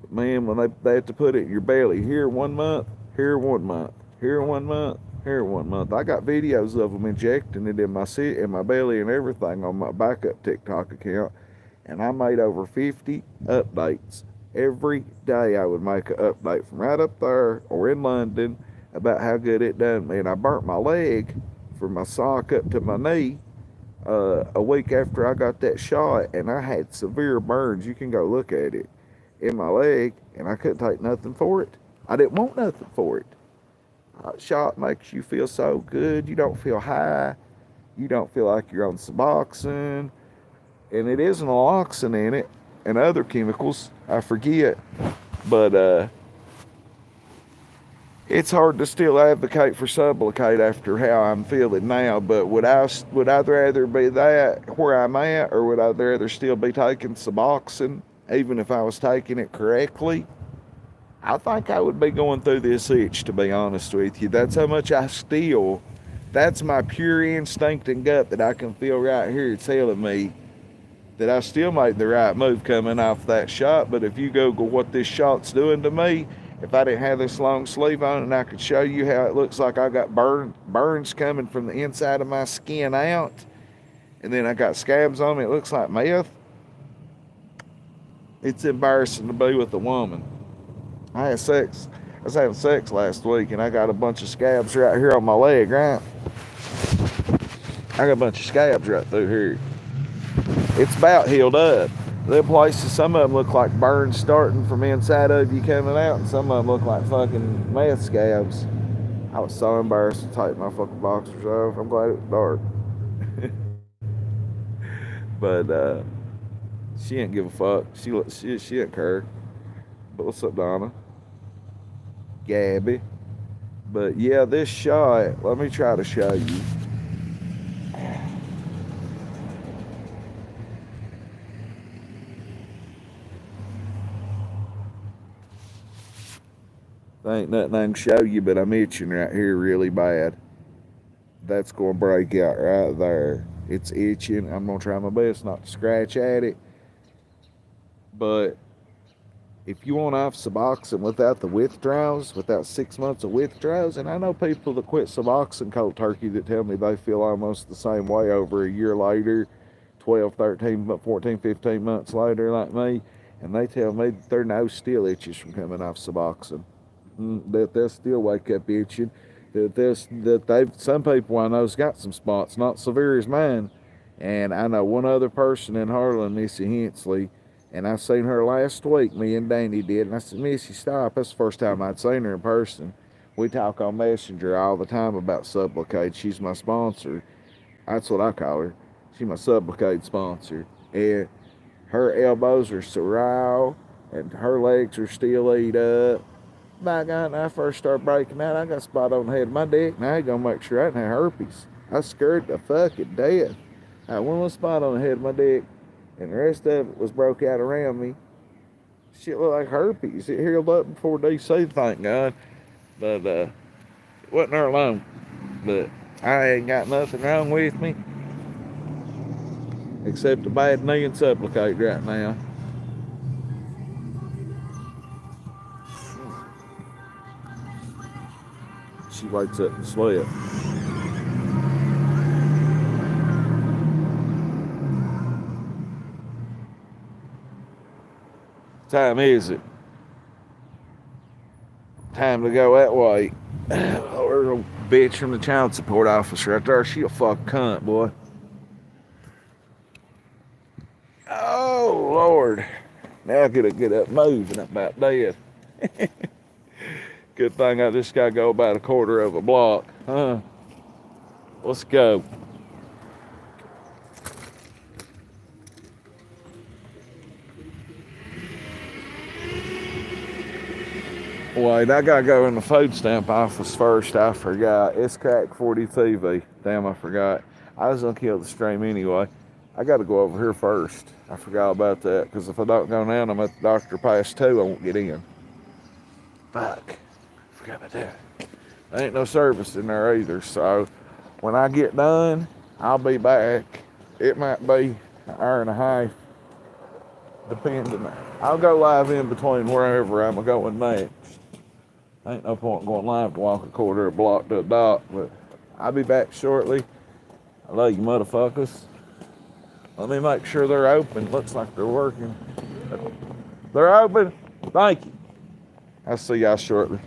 But man, when they have to put it in your belly, here 1 month, here 1 month, here 1 month, here 1 month. I got videos of them injecting it in my belly and everything on my backup TikTok account. And I made over 50 updates. Every day I would make an update from right up there or in London about how good it done me. And I burnt my leg from my sock up to my knee a week after I got that shot, and I had severe burns. You can go look at it in my leg, and I couldn't take nothing for it. I didn't want nothing for it. Shot makes you feel so good. You don't feel high. You don't feel like you're on Suboxone. And it is naloxone in it and other chemicals. I forget. But it's hard to still advocate for Sublocade after how I'm feeling now. But would I rather be that where I'm at, or would I rather still be taking Suboxone even if I was taking it correctly? I think I would be going through this itch, to be honest with you. That's how much that's my pure instinct and gut that I can feel right here telling me that I still made the right move coming off that shot. But if you Google what this shot's doing to me, if I didn't have this long sleeve on and I could show you how it looks like I got burns coming from the inside of my skin out, and then I got scabs on me, it looks like meth. It's embarrassing to be with a woman. I was having sex last week, and I got a bunch of scabs right here on my leg, right? I got a bunch of scabs right through here. It's about healed up. Them places, some of them look like burns starting from inside of you coming out, and some of them look like fucking meth scabs. I was so embarrassed to take my fucking boxers off. I'm glad it was dark. But she didn't give a fuck. She didn't care. But what's up, Donna? Gabby. But yeah, this shot, let me try to show you. There ain't nothing I can show you, but I'm itching right here really bad. That's going to break out right there. It's itching. I'm going to try my best not to scratch at it. But if you want off Suboxone without the withdrawals, without 6 months of withdrawals, and I know people that quit Suboxone cold turkey that tell me they feel almost the same way over a year later, 12, 13, 14, 15 months later like me, and they tell me that their nose still itches from coming off Suboxone. That they'll still wake up itching. Some people I know's got some spots, not severe as mine. And I know one other person in Harlan, Missy Hensley, and I seen her last week, me and Danny did, and I said, Missy, stop. That's the first time I'd seen her in person. We talk on Messenger all the time about Sublocade. She's my sponsor. That's what I call her. She's my Sublocade sponsor. And her elbows are so raw, and her legs are still eat up. By God, when I first started breaking out, I got a spot on the head of my dick, and I ain't gonna make sure I didn't have herpes. I was scared to fucking death. I had one little spot on the head of my dick, and the rest of it was broke out around me. Shit looked like herpes. It healed up before DC, thank God. But it wasn't there alone. But I ain't got nothing wrong with me, except a bad knee and Sublocade right now. She wakes up and slept. Time is it? Time to go that way. Oh, there's a bitch from the child support office right there. She a fucking cunt, boy. Oh, Lord. Now I gotta get up moving. I'm about dead. Good thing I just gotta go about a quarter of a block. Huh? Let's go. Wait, I gotta go in the food stamp office first. I forgot. It's Crack 40 TV. Damn, I forgot. I was gonna kill the stream anyway. I gotta go over here first. I forgot about that, because if I don't go down, I'm at the doctor past 2. I won't get in. Fuck. Forgot about that. There ain't no service in there either, so when I get done, I'll be back. It might be an hour and a half, depending. I'll go live in between wherever I'm going next. Ain't no point going live to walk a quarter of a block to a dock, but I'll be back shortly. I love you motherfuckers. Let me make sure they're open. Looks like they're working. They're open. Thank you. I'll see y'all shortly.